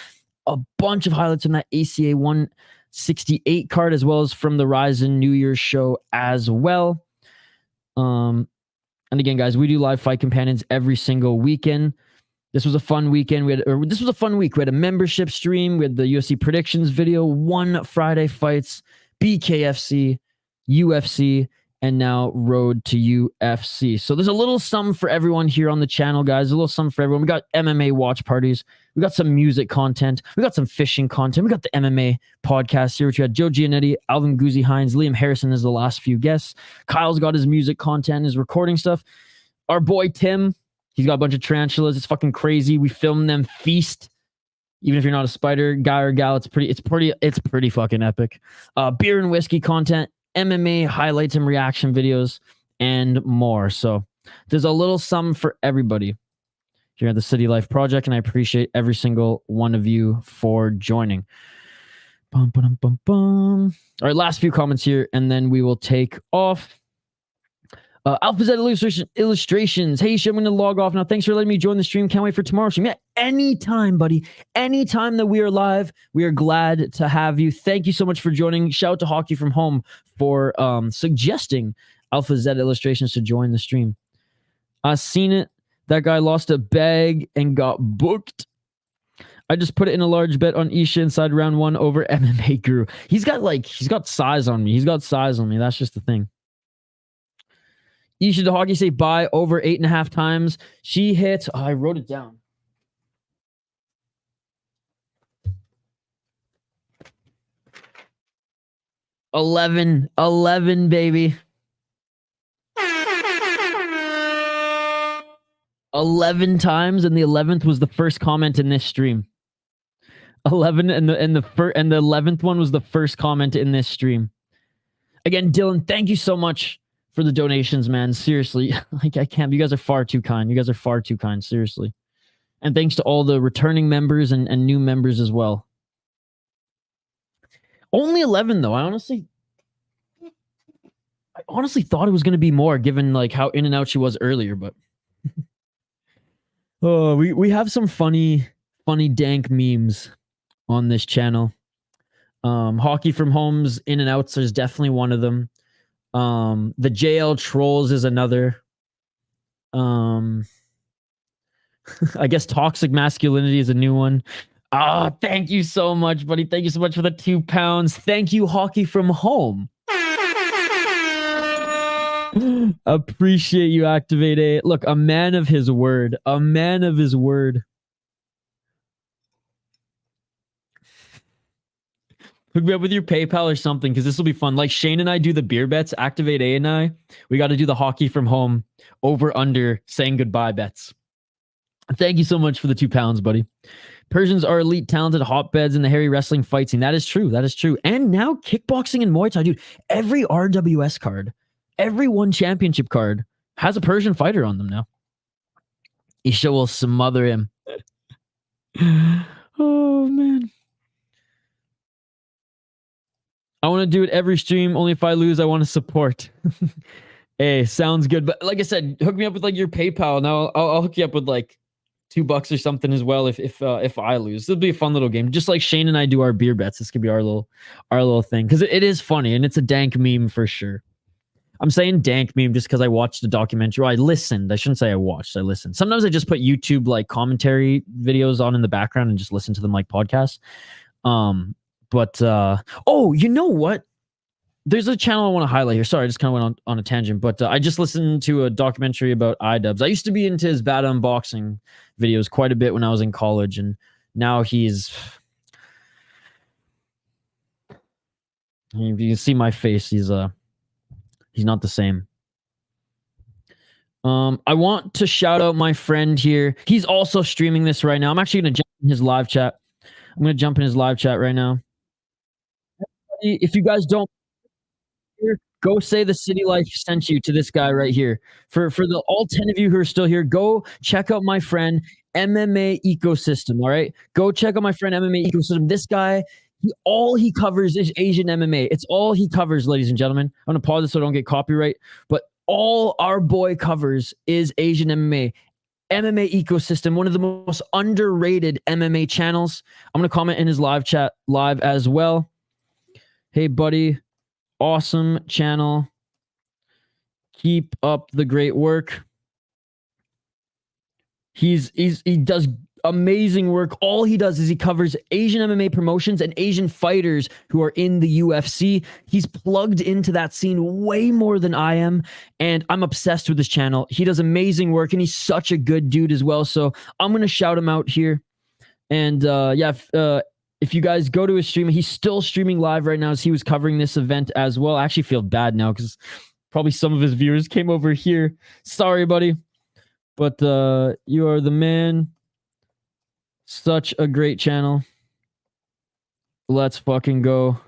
A bunch of highlights from that ACA 168 card, as well as from the Rise in New Year's show as well. And again, guys, we do live fight companions every single weekend. This was a fun weekend. This was a fun week. We had a membership stream. We had the UFC predictions video, 1 Friday fights, BKFC, UFC, and now Road to UFC. So there's a little something for everyone here on the channel, guys. A little something for everyone. We got MMA watch parties. We got some music content. We got some fishing content. We got the MMA podcast here, which we had Joe Giannetti, Alvin Goozy Hines, Liam Harrison as the last few guests. Kyle's got his music content, his recording stuff. Our boy Tim, he's got a bunch of tarantulas. It's fucking crazy. We film them feast. Even if you're not a spider guy or gal, it's pretty fucking epic. Beer and whiskey content, MMA highlights and reaction videos, and more. So there's a little something for everybody here at the City Life Project, and I appreciate every single one of you for joining. All right, last few comments here, and then we will take off. Alpha Z Illustrations. Hey, Shin, I'm going to log off now. Thanks for letting me join the stream. Can't wait for tomorrow's stream. Yeah, anytime, buddy. Anytime that we are live, we are glad to have you. Thank you so much for joining. Shout out to Hockey from Home for suggesting Alpha Z Illustrations to join the stream. I seen it. That guy lost a bag and got booked. I just put it in a large bet on Isha inside round 1 over MMA Guru. He's got size on me. He's got size on me. That's just the thing. Isha, the hockey say buy over 8.5 times. She hit. Oh, I wrote it down. $11, baby. 11 times, and the 11th was the first comment in this stream. 11 and the 11th one was the first comment in this stream. Again, Dylan, thank you so much for the donations, man. Seriously, like I can't. You guys are far too kind. You guys are far too kind. Seriously, and thanks to all the returning members and new members as well. Only 11 though. I honestly thought it was going to be more, given like how in and out she was earlier, but. Oh, we have some funny dank memes on this channel. Hockey from Home's in and outs is definitely one of them. The JL Trolls is another. I guess Toxic Masculinity is a new one. Ah, thank you so much, buddy. Thank you so much for the £2. Thank you, Hockey from Home. Appreciate you, Activate A. Look, a man of his word. A man of his word. Hook me up with your PayPal or something, because this will be fun. Like Shane and I do the beer bets. Activate A and I. We got to do the Hockey from Home over under saying goodbye bets. Thank you so much for the £2, buddy. Persians are elite, talented hotbeds in the hairy wrestling fight scene. That is true. That is true. And now kickboxing and Muay Thai, dude. Every RWS card, every one championship card has a Persian fighter on them now. Isha will smother him. Oh, man. I want to do it every stream. Only if I lose, I want to support. Hey, sounds good. But like I said, hook me up with like your PayPal. Now I'll hook you up with like $2 or something as well if I lose. It'll be a fun little game. Just like Shane and I do our beer bets. This could be our little thing, because it is funny and it's a dank meme for sure. I'm saying dank meme just because I watched the documentary. Well, I listened. I shouldn't say I watched. I listened. Sometimes I just put YouTube like commentary videos on in the background and just listen to them like podcasts. But oh, you know what? There's a channel I want to highlight here. Sorry, I just kind of went on a tangent, but I just listened to a documentary about iDubbbz. I used to be into his bad unboxing videos quite a bit when I was in college, and now he's... If you can see my face, he's not the same. I want to shout out my friend here. He's also streaming this right now. I'm actually going to jump in his live chat. I'm going to jump in his live chat right now. If you guys don't, go say the City Life sent you to this guy right here. For the all 10 of you who are still here, go check out my friend MMA Ecosystem. All right, go check out my friend MMA Ecosystem. This guy, all he covers is Asian MMA. It's all he covers, ladies and gentlemen. I'm gonna pause this so I don't get copyright. But all our boy covers is Asian MMA. MMA Ecosystem, one of the most underrated MMA channels. I'm gonna comment in his live chat live as well. Hey, buddy. Awesome channel. Keep up the great work. He does amazing work. All he does is he covers Asian MMA promotions and Asian fighters who are in the UFC. He's plugged into that scene way more than I am, and I'm obsessed with this channel. He does amazing work, and he's such a good dude as well. So I'm going to shout him out here. And yeah, if you guys go to his stream, he's still streaming live right now as he was covering this event as well. I actually feel bad now because probably some of his viewers came over here. Sorry, buddy. But you are the man. Such a great channel. Let's fucking go.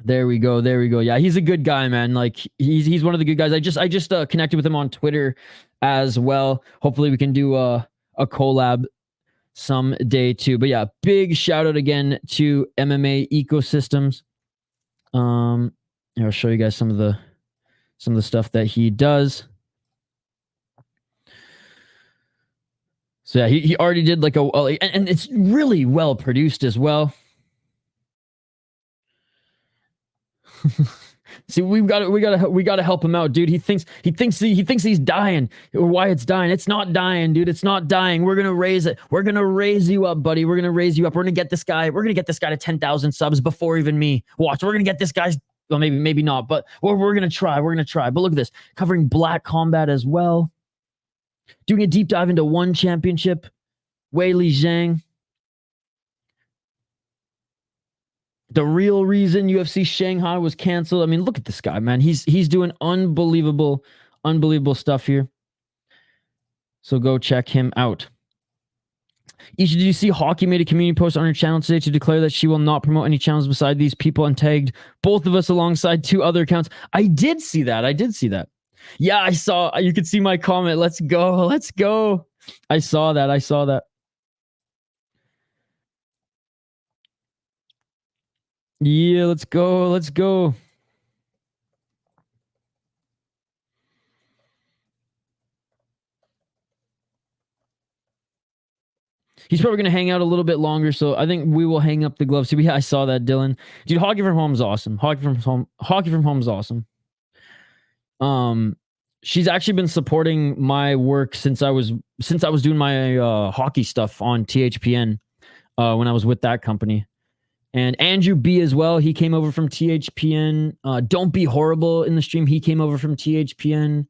There we go. There we go. Yeah, he's a good guy, man. Like he's one of the good guys. I just connected with him on Twitter as well. Hopefully we can do a collab someday too. But yeah, big shout out again to MMA Ecosystems. And I'll show you guys some of the stuff that he does. So yeah, he already did like and it's really well produced as well. See, we gotta help him out, dude. He thinks he's dying. Why it's dying? It's not dying, dude. It's not dying. We're gonna raise it. We're gonna raise you up, buddy. We're gonna raise you up. We're gonna get this guy. We're gonna get this guy to 10,000 subs before even me. Watch. We're gonna get this guy's. Well, maybe not, but we're gonna try. We're gonna try. But look at this, covering Black Combat as well. Doing a deep dive into One Championship. Wei Li Zhang. The real reason UFC Shanghai was canceled. I mean, look at this guy, man. He's doing unbelievable stuff here. So go check him out. Isha, did you see Hockey made a community post on her channel today to declare that she will not promote any channels beside these people and tagged both of us alongside 2 other accounts? I did see that. Yeah, I saw. You could see my comment. Let's go. I saw that. Yeah, let's go. He's probably going to hang out a little bit longer, so I think we will hang up the gloves. Yeah, I saw that, Dylan. Dude, Hockey from Home is awesome. Hockey from Home is awesome. She's actually been supporting my work since I was doing my hockey stuff on THPN when I was with that company. And Andrew B as well. He came over from THPN. Don't Be Horrible in the stream. He came over from THPN.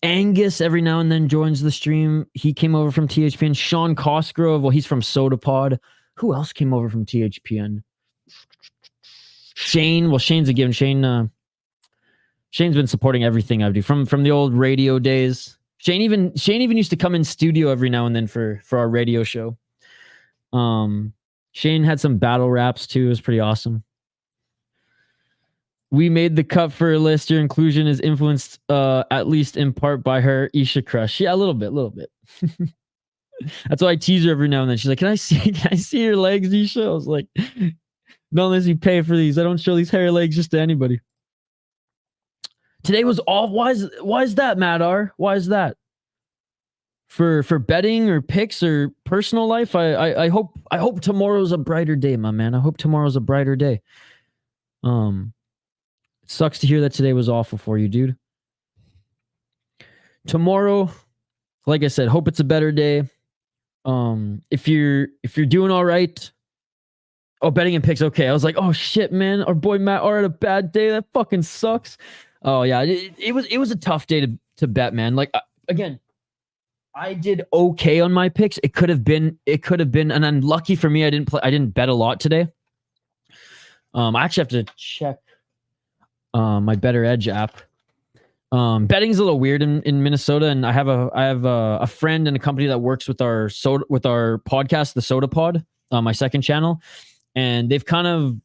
Angus every now and then joins the stream. He came over from THPN. Sean Cosgrove. Well, he's from SodaPod. Who else came over from THPN? Shane. Well, Shane's a given. Shane's been supporting everything I do from the old radio days. Shane even used to come in studio every now and then for our radio show. Shane had some battle raps too. It was pretty awesome. We made the cut for a list. Your inclusion is influenced, at least in part, by her Isha crush. Yeah, a little bit. That's why I tease her every now and then. She's like, "Can I see your legs, Isha?" I was like, "Not unless you pay for these. I don't show these hairy legs just to anybody." Today was all. Why is that, Madar? Why is that? For betting or picks or personal life, I hope tomorrow's a brighter day, my man. I hope tomorrow's a brighter day. It sucks to hear that today was awful for you, dude. Tomorrow, like I said, hope it's a better day. If you're doing all right. Oh, betting and picks. Okay, I was like, oh shit, man. Our boy Matt R had a bad day. That fucking sucks. Oh yeah, it was a tough day to bet, man. Like again. I did okay on my picks. It could have been, and unlucky for me, I didn't bet a lot today. I actually have to check my Better Edge app. Betting's a little weird in Minnesota, and I have a friend and a company that works with our podcast, the Soda Pod, my second channel, and they've kind of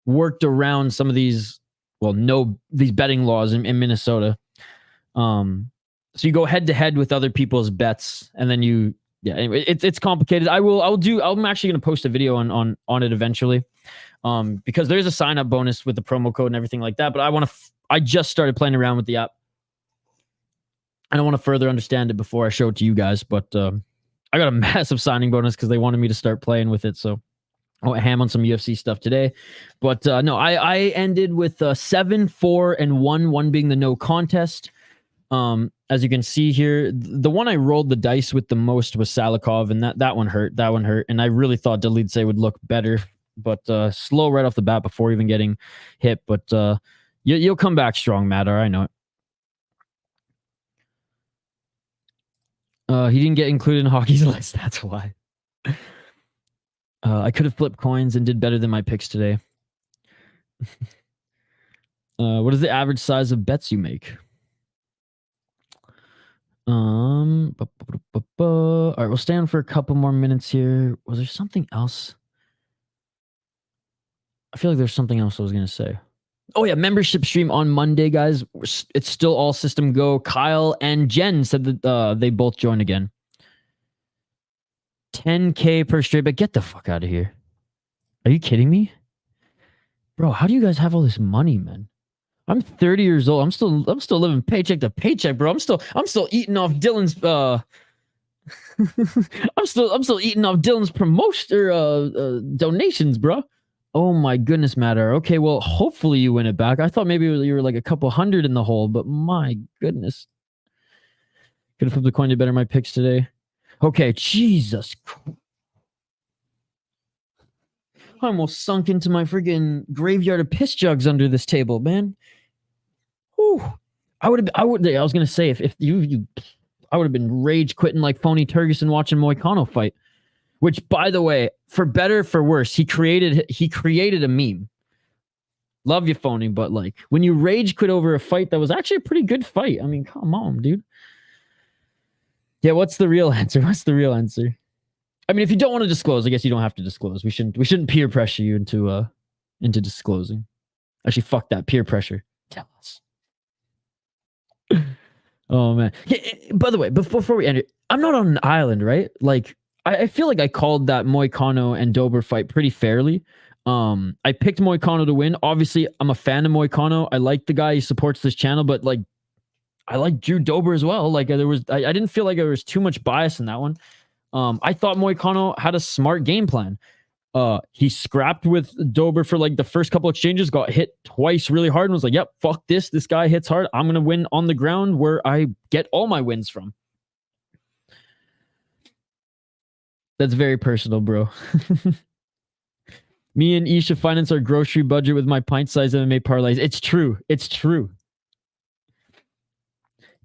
worked around some of these betting laws in Minnesota. So you go head to head with other people's bets, and then anyway, it's complicated. I'm actually going to post a video on it eventually, because there's a sign up bonus with the promo code and everything like that. But I just started playing around with the app. I don't want to further understand it before I show it to you guys, but I got a massive signing bonus because they wanted me to start playing with it. So I went ham on some UFC stuff today, but no, I ended with 7-4-1, one being the no contest. As you can see here, the one I rolled the dice with the most was Salikov, and that one hurt. And I really thought Delidze would look better, but slow right off the bat before even getting hit. But you'll come back strong, Madar. I know it. He didn't get included in hockey's list. That's why. I could have flipped coins and did better than my picks today. What is the average size of bets you make? All right, we'll stay on for a couple more minutes here. Was there something else? I feel like there's something else I was going to say. Oh yeah, membership stream on Monday, guys. It's still all system go. Kyle and Jen said that they both joined again. 10K per straight bet. Get the fuck out of here. Are you kidding me? Bro, how do you guys have all this money, man? I'm 30 years old. I'm still living paycheck to paycheck, bro. I'm still eating off Dylan's I'm still eating off Dylan's promotion or donations, bro. Oh my goodness, Matter. Okay, well, hopefully you win it back. I thought maybe you were like a couple hundred in the hole, but my goodness. Could have flipped the coin to better my picks today. Okay, Jesus. I almost sunk into my freaking graveyard of piss jugs under this table, man. Whew. I was gonna say if you I would have been rage quitting like Phony Turgeson watching Moicano fight. Which, by the way, for better for worse, he created a meme. Love you, Phony, but like when you rage quit over a fight that was actually a pretty good fight. I mean, come on, dude. Yeah, what's the real answer? What's the real answer? I mean, if you don't want to disclose, I guess you don't have to disclose. We shouldn't peer pressure you into disclosing. Actually, fuck that peer pressure. Tell us. Oh man. Yeah, by the way, before we end it, I'm not on an island, right? Like, I feel like I called that Moicano and Dober fight pretty fairly. I picked Moicano to win. Obviously, I'm a fan of Moicano. I like the guy. He supports this channel, but like, I like Drew Dober as well. Like, I didn't feel like there was too much bias in that one. I thought Moicano had a smart game plan. He scrapped with Dober for like the first couple exchanges, got hit twice really hard, and was like, yep, fuck this. This guy hits hard. I'm going to win on the ground where I get all my wins from. That's very personal, bro. Me and Isha finance our grocery budget with my pint-sized MMA parlays. It's true. It's true.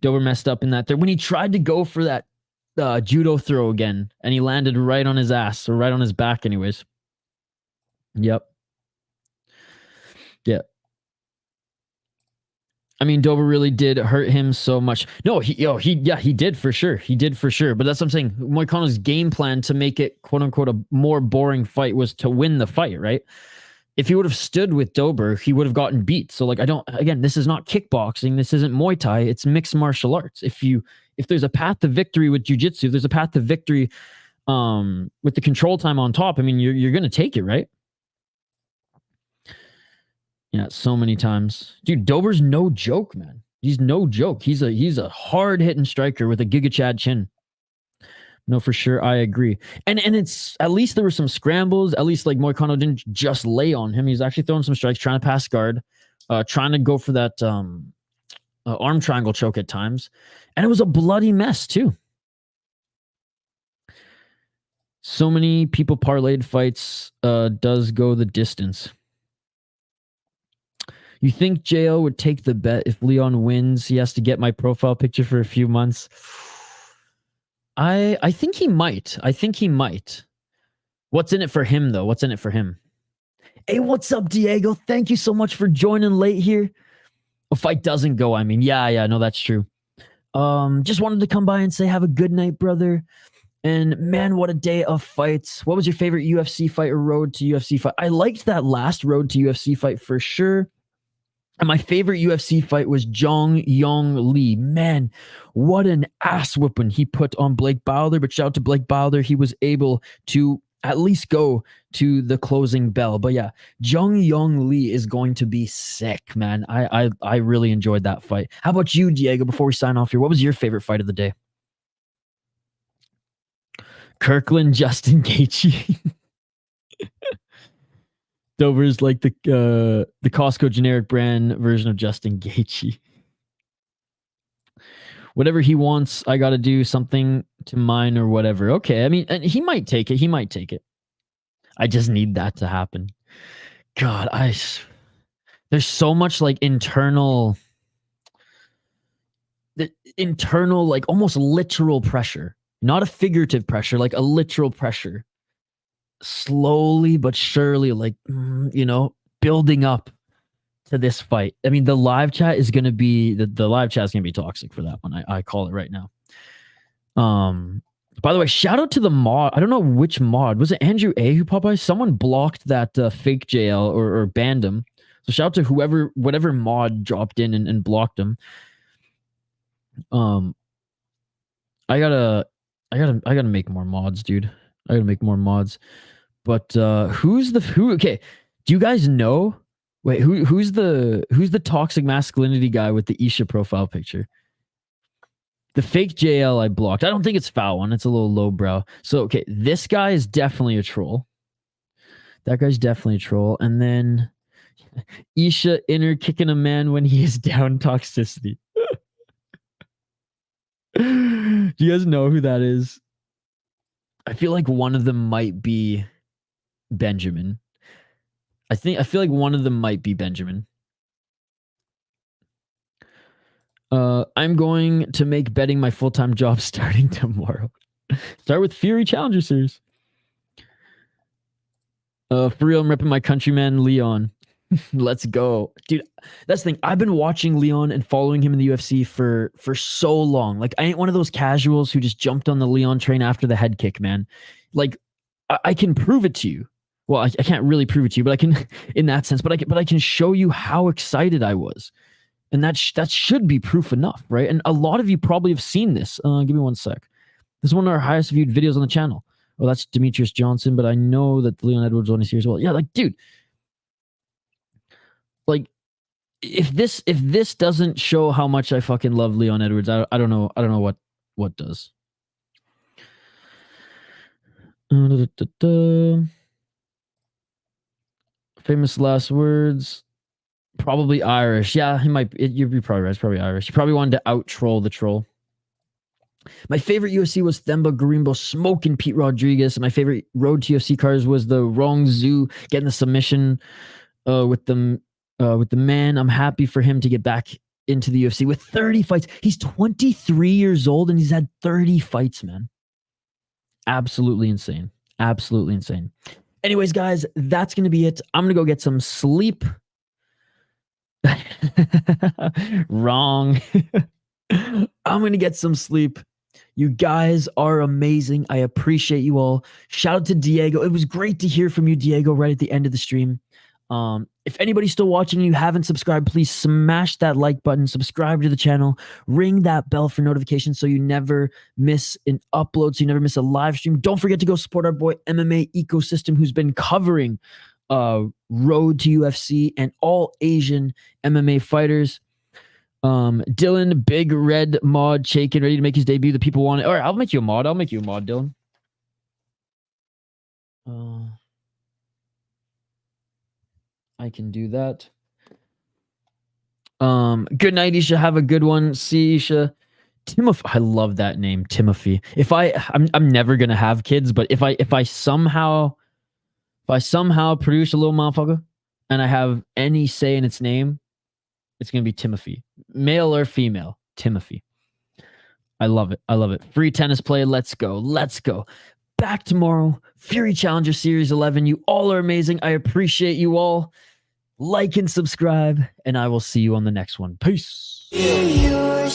Dober messed up in that there. When he tried to go for that judo throw again, and he landed right on his ass, or right on his back anyways. Yep. Yeah. I mean, Dober really did hurt him so much. No, he did for sure. He did for sure. But that's what I'm saying. Moicano's game plan to make it, quote unquote, a more boring fight was to win the fight, right? If he would have stood with Dober, he would have gotten beat. So, like, again, this is not kickboxing. This isn't Muay Thai. It's mixed martial arts. If there's a path to victory with jiu-jitsu, if there's a path to victory with the control time on top, I mean, you're going to take it, right? Yeah, so many times. Dude, Dober's no joke, man. He's no joke. He's a hard-hitting striker with a Giga Chad chin. No, for sure, I agree. And it's, at least there were some scrambles. At least, like, Moicano didn't just lay on him. He's actually throwing some strikes, trying to pass guard, trying to go for that arm triangle choke at times. And it was a bloody mess, too. So many people parlayed fights does go the distance. You think JL would take the bet if Leon wins? He has to get my profile picture for a few months. I think he might. I think he might. What's in it for him, though? What's in it for him? Hey, what's up, Diego? Thank you so much for joining late here. A fight doesn't go, I mean. Yeah, no, that's true. Just wanted to come by and say have a good night, brother. And man, what a day of fights. What was your favorite UFC fight or road to UFC fight? I liked that last road to UFC fight for sure. And my favorite UFC fight was Jahromi Li. Man, what an ass whooping he put on Blake Bowler. But shout out to Blake Bowler. He was able to at least go to the closing bell. But yeah, Jahromi Li is going to be sick, man. I really enjoyed that fight. How about you, Diego, before we sign off here? What was your favorite fight of the day? Kirkland, Justin Gaethje. Dober's like the Costco generic brand version of Justin Gaethje. Whatever he wants, I got to do something to mine or whatever. Okay, I mean, and he might take it. He might take it. I just need that to happen. God, there's so much like internal, like almost literal pressure, not a figurative pressure, like a literal pressure. Slowly but surely, like, building up to this fight. I mean, the live chat is going to be the live chat is going to be toxic for that one. I call it right now. By the way, shout out to the mod. I don't know which mod. Was it Andrew A who popped by? Someone blocked that fake JL or banned him. So shout out to whatever mod dropped in and blocked him. I gotta make more mods, dude. I gotta make more mods. But who? Okay, do you guys know Wait, who's the toxic masculinity guy with the Isha profile picture? The fake JL I blocked. I don't think it's foul one. It's a little lowbrow. So, okay, this guy is definitely a troll. That guy's definitely a troll. And then Isha inner kicking a man when he is down toxicity. Do you guys know who that is? I feel like one of them might be Benjamin. I feel like one of them might be Benjamin. I'm going to make betting my full-time job starting tomorrow. Start with Fury Challenger Series. For real, I'm repping my countryman Leon. Let's go. Dude, that's the thing. I've been watching Leon and following him in the UFC for so long. Like, I ain't one of those casuals who just jumped on the Leon train after the head kick, man. Like, I can prove it to you. Well, I can't really prove it to you, but I can in that sense. But I can show you how excited I was. And that should be proof enough, right? And a lot of you probably have seen this. Give me one sec. This is one of our highest viewed videos on the channel. Well, that's Demetrius Johnson, but I know that Leon Edwards on his here as well. Yeah, like, dude. Like, if this doesn't show how much I fucking love Leon Edwards, I don't know what does. Famous last words. Probably Irish. Yeah, he might. You're probably right. It's probably Irish. He probably wanted to out troll the troll. My favorite UFC was Themba Gorimbo smoking Pete Rodriguez. My favorite road to UFC cards was the Rongzhu getting the submission with the man. I'm happy for him to get back into the UFC with 30 fights. He's 23 years old and he's had 30 fights, man. Absolutely insane. Absolutely insane. Anyways, guys, that's going to be it. I'm going to go get some sleep. Wrong. I'm going to get some sleep. You guys are amazing. I appreciate you all. Shout out to Diego. It was great to hear from you, Diego, right at the end of the stream. If anybody's still watching and you haven't subscribed, please smash that like button, subscribe to the channel, ring that bell for notifications so you never miss an upload, so you never miss a live stream. Don't forget to go support our boy MMA Ecosystem, who's been covering road to UFC and all Asian MMA fighters. Dylan, big red mod, Chaikin, ready to make his debut. The people want it. All right, I'll make you a mod. Dylan. I can do that. Good night, Isha. Have a good one. See you, Isha. Timothy. I love that name, Timothy. I'm never gonna have kids, but if I somehow produce a little motherfucker and I have any say in its name, it's gonna be Timothy. Male or female, Timothy. I love it. I love it. Free tennis play. Let's go. Let's go. Back tomorrow. Fury Challenger Series 11. You all are amazing. I appreciate you all. Like and subscribe, and I will see you on the next one. Peace. Yeah.